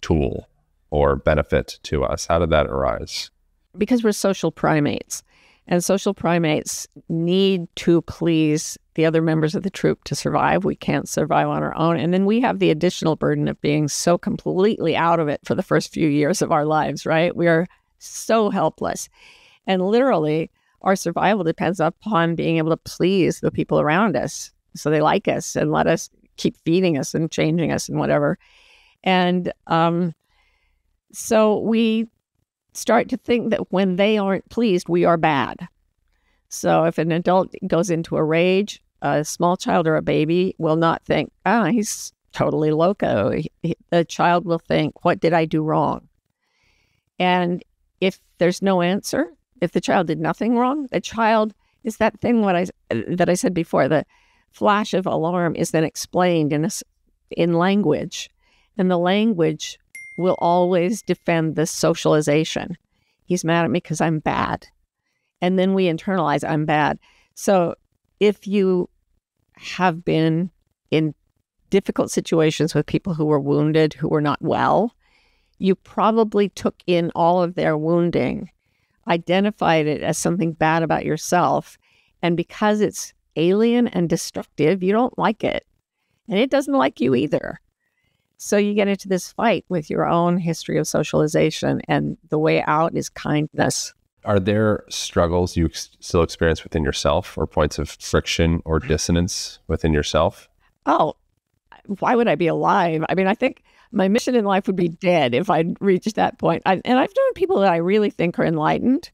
tool or benefit to us? How did that arise? Because we're social primates. And social primates need to please the other members of the troop to survive. We can't survive on our own. And then we have the additional burden of being so completely out of it for the first few years of our lives, right? We are so helpless. And literally, our survival depends upon being able to please the people around us so they like us and let us keep feeding us and changing us and whatever. And so we start to think that when they aren't pleased, we are bad. So if an adult goes into a rage, a small child or a baby will not think, he's totally loco. The child will think, what did I do wrong? And if there's no answer, if the child did nothing wrong, the child is that thing that I said before. The flash of alarm is then explained in language, and the language will always defend this socialization. He's mad at me because I'm bad. And then we internalize I'm bad. So if you have been in difficult situations with people who were wounded, who were not well, you probably took in all of their wounding, identified it as something bad about yourself. And because it's alien and destructive, you don't like it. And it doesn't like you either. So you get into this fight with your own history of socialization, and the way out is kindness. Are there struggles you still experience within yourself, or points of friction or dissonance within yourself? Oh, why would I be alive? I mean, I think my mission in life would be dead if I'd reached that point. And I've known people that I really think are enlightened,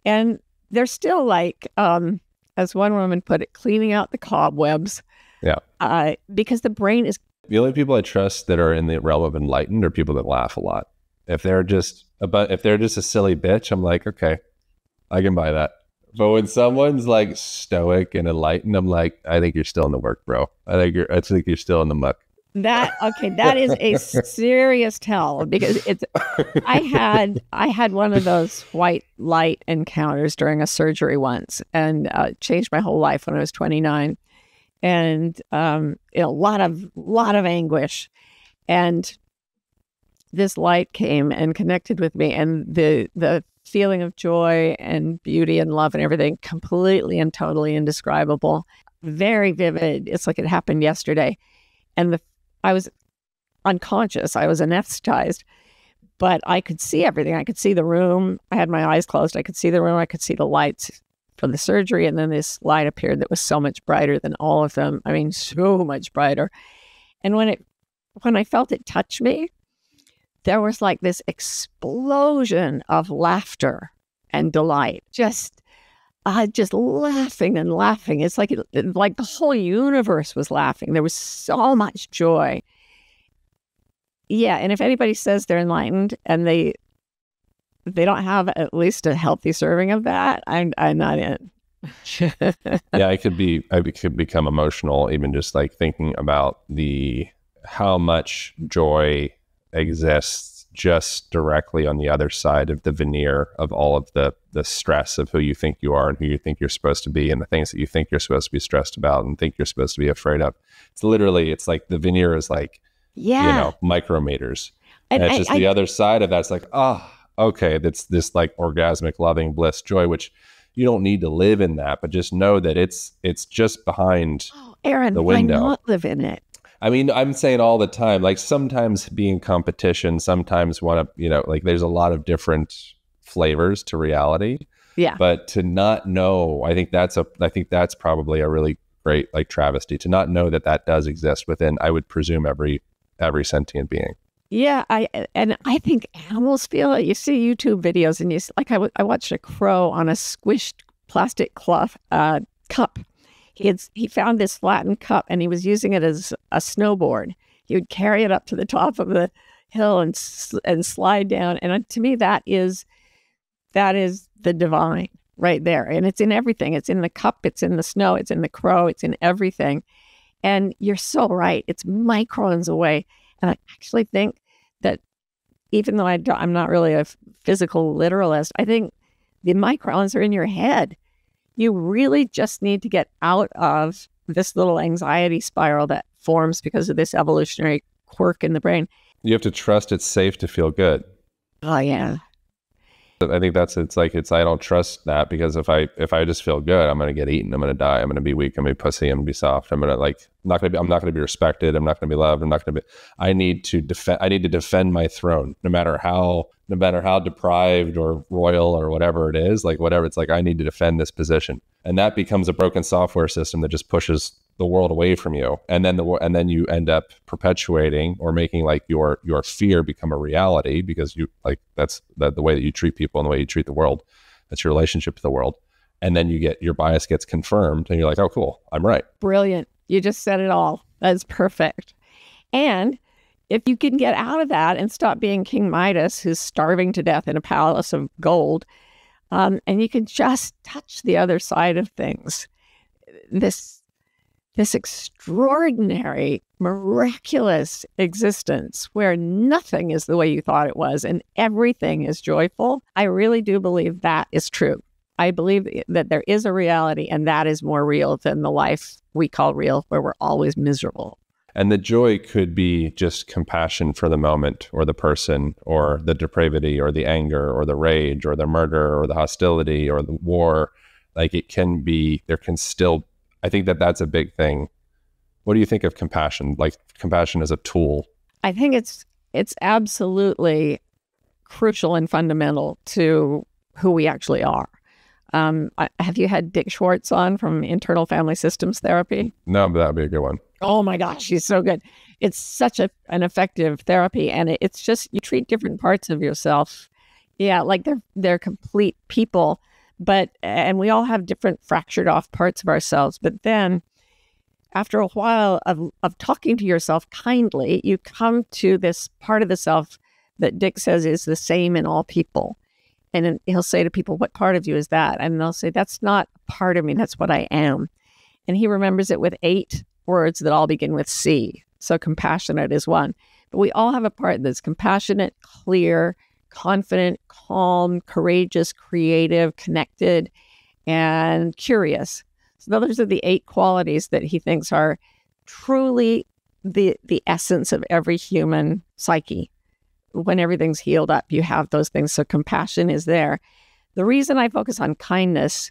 and they're still like, as one woman put it, cleaning out the cobwebs. Yeah. Because the brain is... The only people I trust that are in the realm of enlightened are people that laugh a lot. If they're just a silly bitch, I'm like, okay, I can buy that. But when someone's like stoic and enlightened, I'm like, I think you're still in the work, bro. I think you're still in the muck. That is a serious tell, because I had one of those white light encounters during a surgery once, and changed my whole life when I was 29. And a lot of anguish, and this light came and connected with me, and the feeling of joy and beauty and love and everything, completely and totally indescribable, very vivid. It's like it happened yesterday. And I was unconscious, I was anesthetized, but I could see everything. I could see the room. I had my eyes closed. I could see the room. I could see the lights for the surgery, and then this light appeared that was so much brighter than all of them. I mean, so much brighter. And when I felt it touch me, there was like this explosion of laughter and delight. Just laughing and laughing. It's like like the whole universe was laughing. There was so much joy. Yeah, and if anybody says they're enlightened and they don't have at least a healthy serving of that, I'm not in. Yeah, I could become emotional even just like thinking about how much joy exists just directly on the other side of the veneer of all of the stress of who you think you are and who you think you're supposed to be, and the things that you think you're supposed to be stressed about and think you're supposed to be afraid of. It's like the veneer is like, micrometers. And it's just the other side of that. It's like, okay, that's this like orgasmic, loving bliss, joy, which you don't need to live in that, but just know that it's just behind Aaron, the window. Why not live in it? I mean, I'm saying all the time, like sometimes be in competition, sometimes want to, like there's a lot of different flavors to reality. Yeah. But to not know, I think that's probably a really great like travesty, to not know that does exist within, I would presume, every sentient being. Yeah, I think animals feel it. You see YouTube videos, and I watched a crow on a squished plastic cloth cup. He found this flattened cup, and he was using it as a snowboard. He would carry it up to the top of the hill and slide down. And to me, that is the divine right there. And it's in everything. It's in the cup. It's in the snow. It's in the crow. It's in everything. And you're so right. It's microns away. And I actually think that even though I'm not really a physical literalist, I think the microns are in your head. You really just need to get out of this little anxiety spiral that forms because of this evolutionary quirk in the brain. You have to trust it's safe to feel good. Oh, yeah. I think I don't trust that, because if I just feel good, I'm going to get eaten. I'm going to die. I'm going to be weak. I'm going to be pussy. I'm going to be soft. I'm not going to be respected. I'm not going to be loved. I need to defend my throne, no matter how deprived or royal or whatever it is, it's like, I need to defend this position. And that becomes a broken software system that just pushes the world away from you. And then you end up perpetuating or making like your fear become a reality, because you like, that's the way that you treat people and the way you treat the world. That's your relationship to the world. And then your bias gets confirmed, and you're like, oh, cool, I'm right. Brilliant. You just said it all. That's perfect. And if you can get out of that and stop being King Midas, who's starving to death in a palace of gold, And you can just touch the other side of things. This extraordinary, miraculous existence where nothing is the way you thought it was and everything is joyful. I really do believe that is true. I believe that there is a reality, and that is more real than the life we call real, where we're always miserable. And the joy could be just compassion for the moment or the person or the depravity or the anger or the rage or the murder or the hostility or the war. Like it can be, there can still, I think that that's a big thing. What do you think of compassion? Like compassion as a tool? I think it's absolutely crucial and fundamental to who we actually are. Have you had Dick Schwartz on from Internal Family Systems Therapy? No, but that would be a good one. Oh my gosh, she's so good. It's such an effective therapy, and it's just, you treat different parts of yourself. Yeah, like they're complete people, and we all have different fractured off parts of ourselves. But then after a while of talking to yourself kindly, you come to this part of the self that Dick says is the same in all people. And then he'll say to people, what part of you is that? And they'll say, that's not part of me. That's what I am. And he remembers it with 8 words that all begin with C. So compassionate is one. But we all have a part that's compassionate, clear, confident, calm, courageous, creative, connected, and curious. So those are the 8 qualities that he thinks are truly the essence of every human psyche. When everything's healed up, you have those things. So compassion is there. The reason I focus on kindness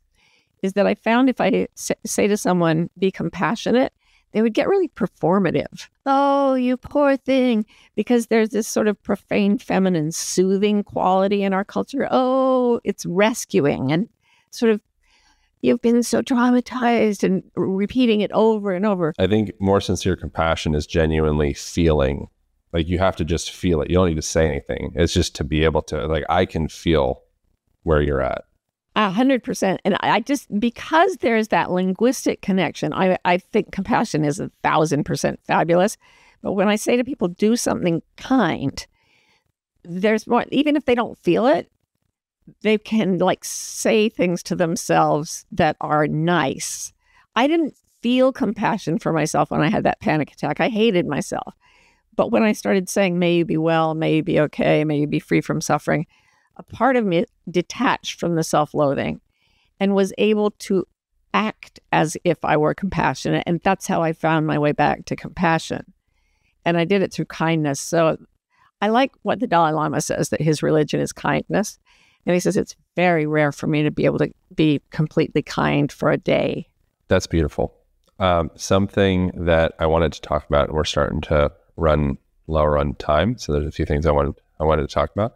is that I found if I say to someone, be compassionate, they would get really performative. Oh, you poor thing. Because there's this sort of profane, feminine, soothing quality in our culture. Oh, it's rescuing and sort of, you've been so traumatized, and repeating it over and over. I think more sincere compassion is genuinely feeling. Like you have to just feel it. You don't need to say anything. It's just to be able to, like, I can feel where you're at. 100%. And I just, because there's that linguistic connection, I think compassion is 1,000% fabulous. But when I say to people, do something kind, there's more, even if they don't feel it, they can like say things to themselves that are nice. I didn't feel compassion for myself when I had that panic attack. I hated myself. But when I started saying, may you be well, may you be okay, may you be free from suffering, a part of me detached from the self-loathing and was able to act as if I were compassionate. And that's how I found my way back to compassion. And I did it through kindness. So I like what the Dalai Lama says, that his religion is kindness. And he says, it's very rare for me to be able to be completely kind for a day. That's beautiful. Something that I wanted to talk about, we're starting to run lower on time. So there's a few things I wanted to talk about.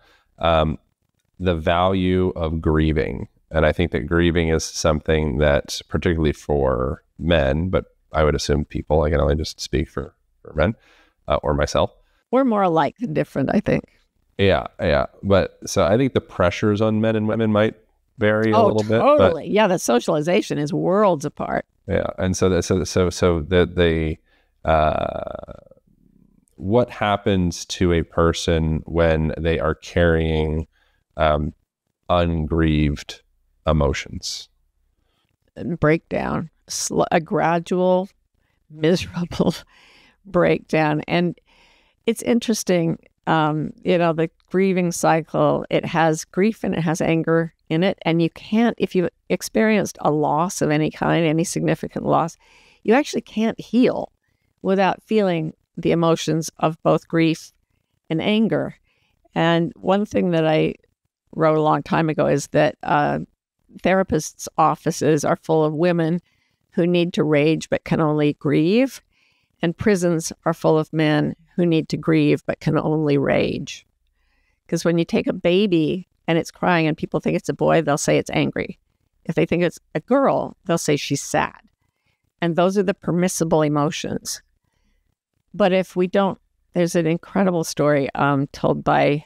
The value of grieving. And I think that grieving is something that, particularly for men, but I would assume people, I can only just speak for men or myself. We're more alike than different, I think. Yeah. But so I think the pressures on men and women might vary a little bit. Totally. Yeah, the socialization is worlds apart. Yeah. And so what happens to a person when they are carrying ungrieved emotions? Breakdown, a gradual, miserable breakdown. And it's interesting, the grieving cycle, it has grief and it has anger in it. And you can't, if you've experienced a loss of any kind, any significant loss, you actually can't heal without feeling the emotions of both grief and anger. And one thing that I wrote a long time ago is that therapists' offices are full of women who need to rage but can only grieve, and prisons are full of men who need to grieve but can only rage. Because when you take a baby and it's crying and people think it's a boy, they'll say it's angry. If they think it's a girl, they'll say she's sad. And those are the permissible emotions. But if we don't, there's an incredible story told by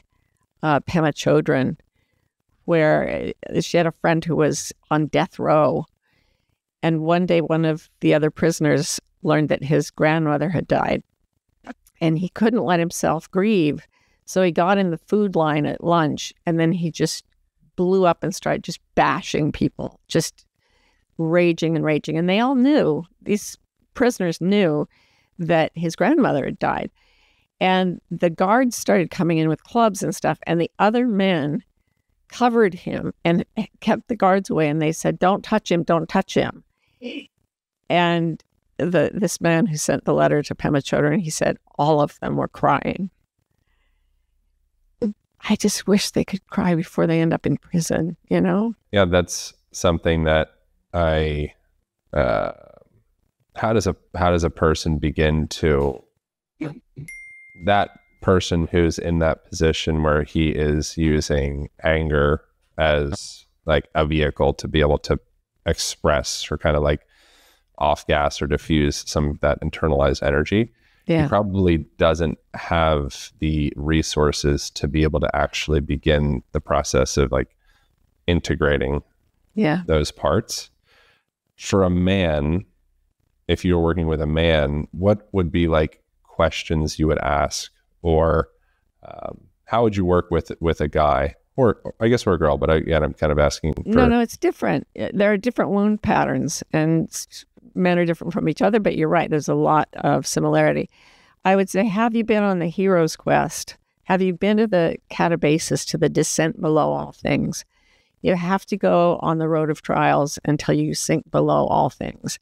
Pema Chodron, where she had a friend who was on death row. And one day, one of the other prisoners learned that his grandmother had died. And he couldn't let himself grieve. So he got in the food line at lunch, and then he just blew up and started just bashing people, just raging and raging. And they all knew, these prisoners knew that his grandmother had died. And the guards started coming in with clubs and stuff, and the other men covered him and kept the guards away. And they said, don't touch him, don't touch him. And this man who sent the letter to Pema Chodron, he said all of them were crying. I just wish they could cry before they end up in prison, you know? Yeah, that's something that how does a person begin to, that person who's in that position where he is using anger as like a vehicle to be able to express or kind of like off gas or diffuse some of that internalized energy. Yeah. He probably doesn't have the resources to be able to actually begin the process of like integrating those parts. For a man, if you were working with a man, what would be like questions you would ask, or how would you work with a guy, or I guess we're a girl, but I'm kind of asking. No, it's different. There are different wound patterns, and men are different from each other, but you're right. There's a lot of similarity. I would say, have you been on the hero's quest? Have you been to the catabasis, to the descent below all things? You have to go on the road of trials until you sink below all things.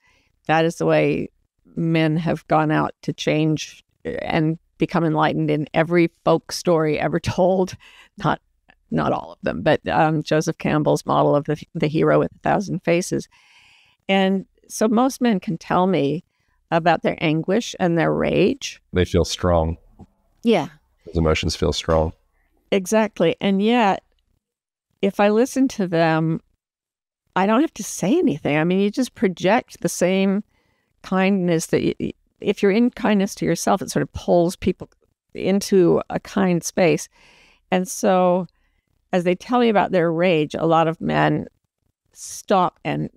That is the way men have gone out to change and become enlightened in every folk story ever told. Not all of them, but Joseph Campbell's model of the hero with 1,000 faces. And so most men can tell me about their anguish and their rage. They feel strong. Yeah. Those emotions feel strong. Exactly. And yet, if I listen to them, I don't have to say anything. I mean, you just project the same kindness that if you're in kindness to yourself, it sort of pulls people into a kind space. And so as they tell me about their rage, a lot of men stop and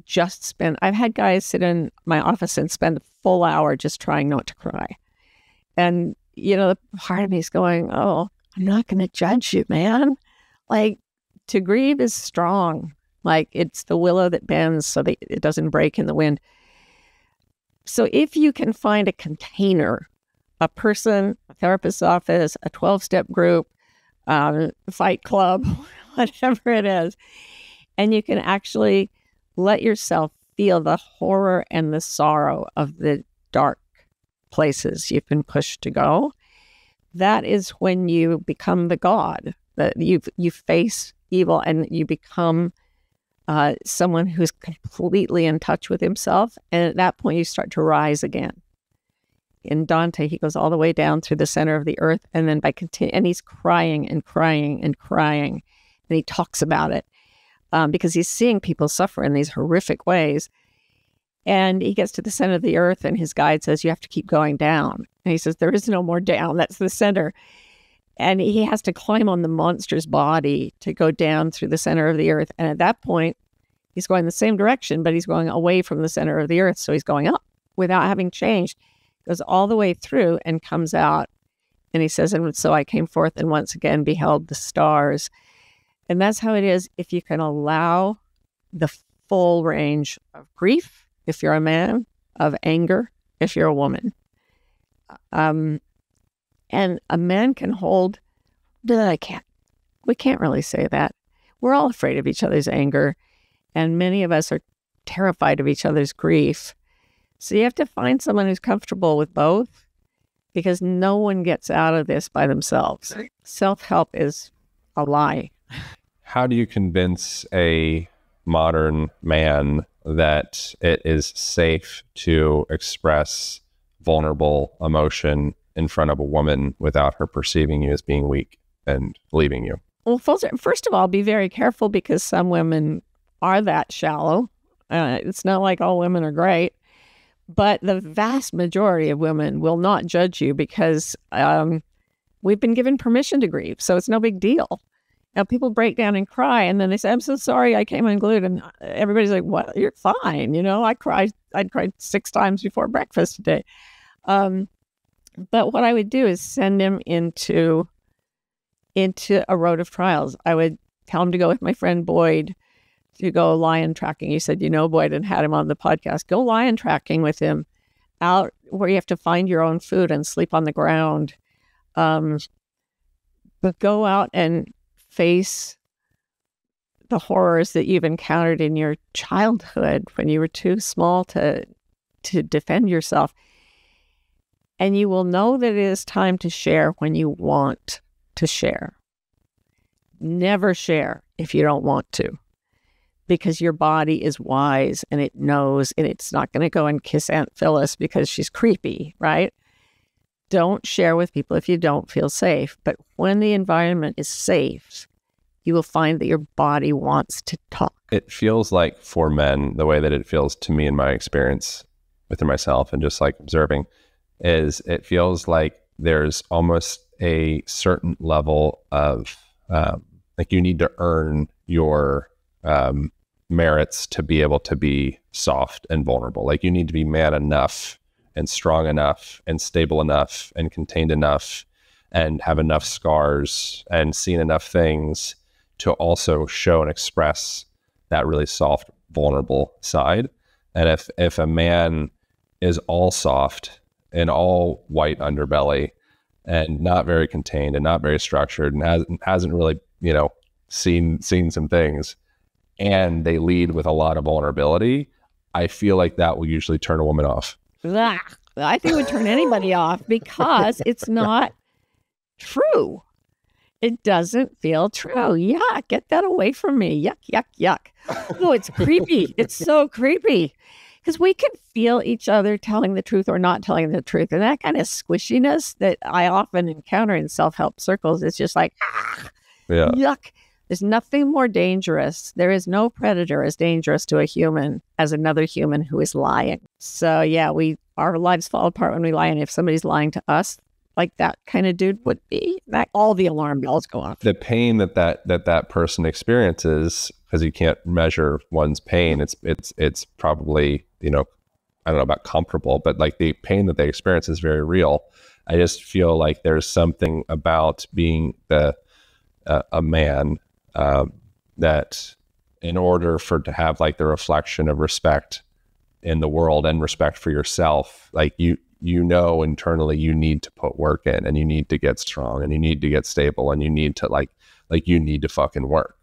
just spend. I've had guys sit in my office and spend a full hour just trying not to cry. And, you know, the part of me is going, oh, I'm not going to judge you, man. Like, to grieve is strong. Like, it's the willow that bends so that it doesn't break in the wind. So if you can find a container, a person, a therapist's office, a 12-step group, fight club, whatever it is, and you can actually let yourself feel the horror and the sorrow of the dark places you've been pushed to go, that is when you become the god, that you face evil and you become someone who's completely in touch with himself. And at that point, you start to rise again. In Dante, he goes all the way down through the center of the earth, and then and he's crying and crying and crying, and he talks about it because he's seeing people suffer in these horrific ways. And he gets to the center of the earth, and his guide says, you have to keep going down. And he says, there is no more down. That's the center. And he has to climb on the monster's body to go down through the center of the earth. And at that point, he's going the same direction, but he's going away from the center of the earth. So he's going up without having changed. Goes all the way through and comes out. And he says, and so I came forth and once again beheld the stars. And that's how it is if you can allow the full range of grief, if you're a man, of anger, if you're a woman. And a man can hold, we can't really say that. We're all afraid of each other's anger, and many of us are terrified of each other's grief. So you have to find someone who's comfortable with both, because no one gets out of this by themselves. Self-help is a lie. How do you convince a modern man that it is safe to express vulnerable emotion in front of a woman without her perceiving you as being weak and leaving you? Well, first of all, be very careful, because some women are that shallow. It's not like all women are great, but the vast majority of women will not judge you because we've been given permission to grieve, so it's no big deal. Now, people break down and cry, and then they say, I'm so sorry, I came unglued. And everybody's like, well, you're fine. You know, I'd cried 6 times before breakfast today. But what I would do is send him into a road of trials. I would tell him to go with my friend Boyd to go lion tracking. He said, Boyd, and had him on the podcast. Go lion tracking with him out where you have to find your own food and sleep on the ground. But go out and face the horrors that you've encountered in your childhood when you were too small to defend yourself. And you will know that it is time to share when you want to share. Never share if you don't want to, because your body is wise and it knows, and it's not going to go and kiss Aunt Phyllis because she's creepy, right? Don't share with people if you don't feel safe. But when the environment is safe, you will find that your body wants to talk. It feels like for men, the way that it feels to me in my experience within myself and just like observing, is it feels like there's almost a certain level of like you need to earn your merits to be able to be soft and vulnerable. Like you need to be man enough and strong enough and stable enough and contained enough and have enough scars and seen enough things to also show and express that really soft, vulnerable side. And if a man is all soft and all white underbelly and not very contained and not very structured and hasn't really, seen some things, and they lead with a lot of vulnerability, I feel like that will usually turn a woman off. I think it would turn anybody off because it's not true. It doesn't feel true. Yeah, get that away from me. Yuck, yuck, yuck. Oh, it's creepy. It's so creepy. Because we can feel each other telling the truth or not telling the truth. And that kind of squishiness that I often encounter in self-help circles is just like, yuck. There's nothing more dangerous. There is no predator as dangerous to a human as another human who is lying. So yeah, our lives fall apart when we lie. And if somebody's lying to us, like that kind of dude would be, that all the alarm bells go off. The pain that person experiences, because you can't measure one's pain, it's probably, I don't know about comparable, but like the pain that they experience is very real. I just feel like there's something about being a man that in order to have like the reflection of respect in the world and respect for yourself, like internally you need to put work in, and you need to get strong, and you need to get stable, and you need to like you need to fucking work.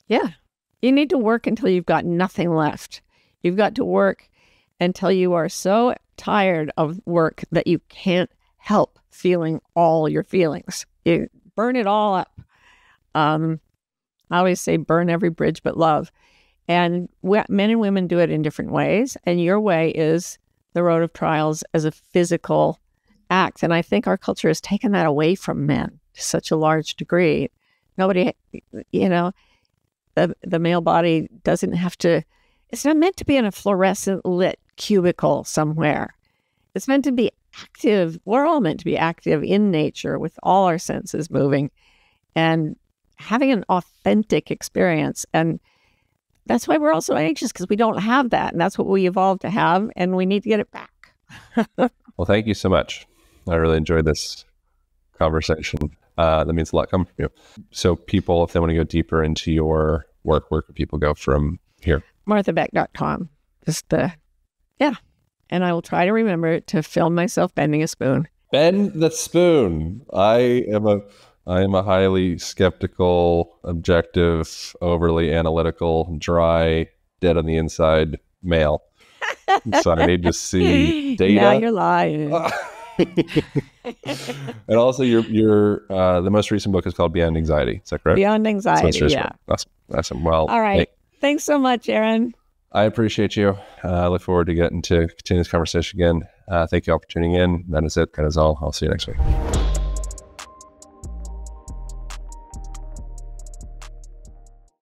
Yeah. You need to work until you've got nothing left. You've got to work until you are so tired of work that you can't help feeling all your feelings. You burn it all up. I always say burn every bridge but love. And men and women do it in different ways. And your way is the road of trials as a physical act. And I think our culture has taken that away from men to such a large degree. Nobody, the male body doesn't have to, it's not meant to be in a fluorescent lit cubicle somewhere. It's meant to be active. We're all meant to be active in nature with all our senses moving and having an authentic experience. And that's why we're all so anxious, because we don't have that. And that's what we evolved to have. And we need to get it back. Well, thank you so much. I really enjoyed this conversation. That means a lot coming from you. So people, if they want to go deeper into your work, where can people go from here? MarthaBeck.com. And I will try to remember to film myself bending a spoon. Bend the spoon. I am a highly skeptical, objective, overly analytical, dry, dead on the inside male. So I need to see data. Now you're lying. And also, your the most recent book is called Beyond Anxiety. Is that correct? Beyond Anxiety, yeah. Awesome. Well, all right. Thanks so much, Aaron. I appreciate you. I look forward to getting to continue this conversation again. Thank you all for tuning in. That is it. That is all. I'll see you next week.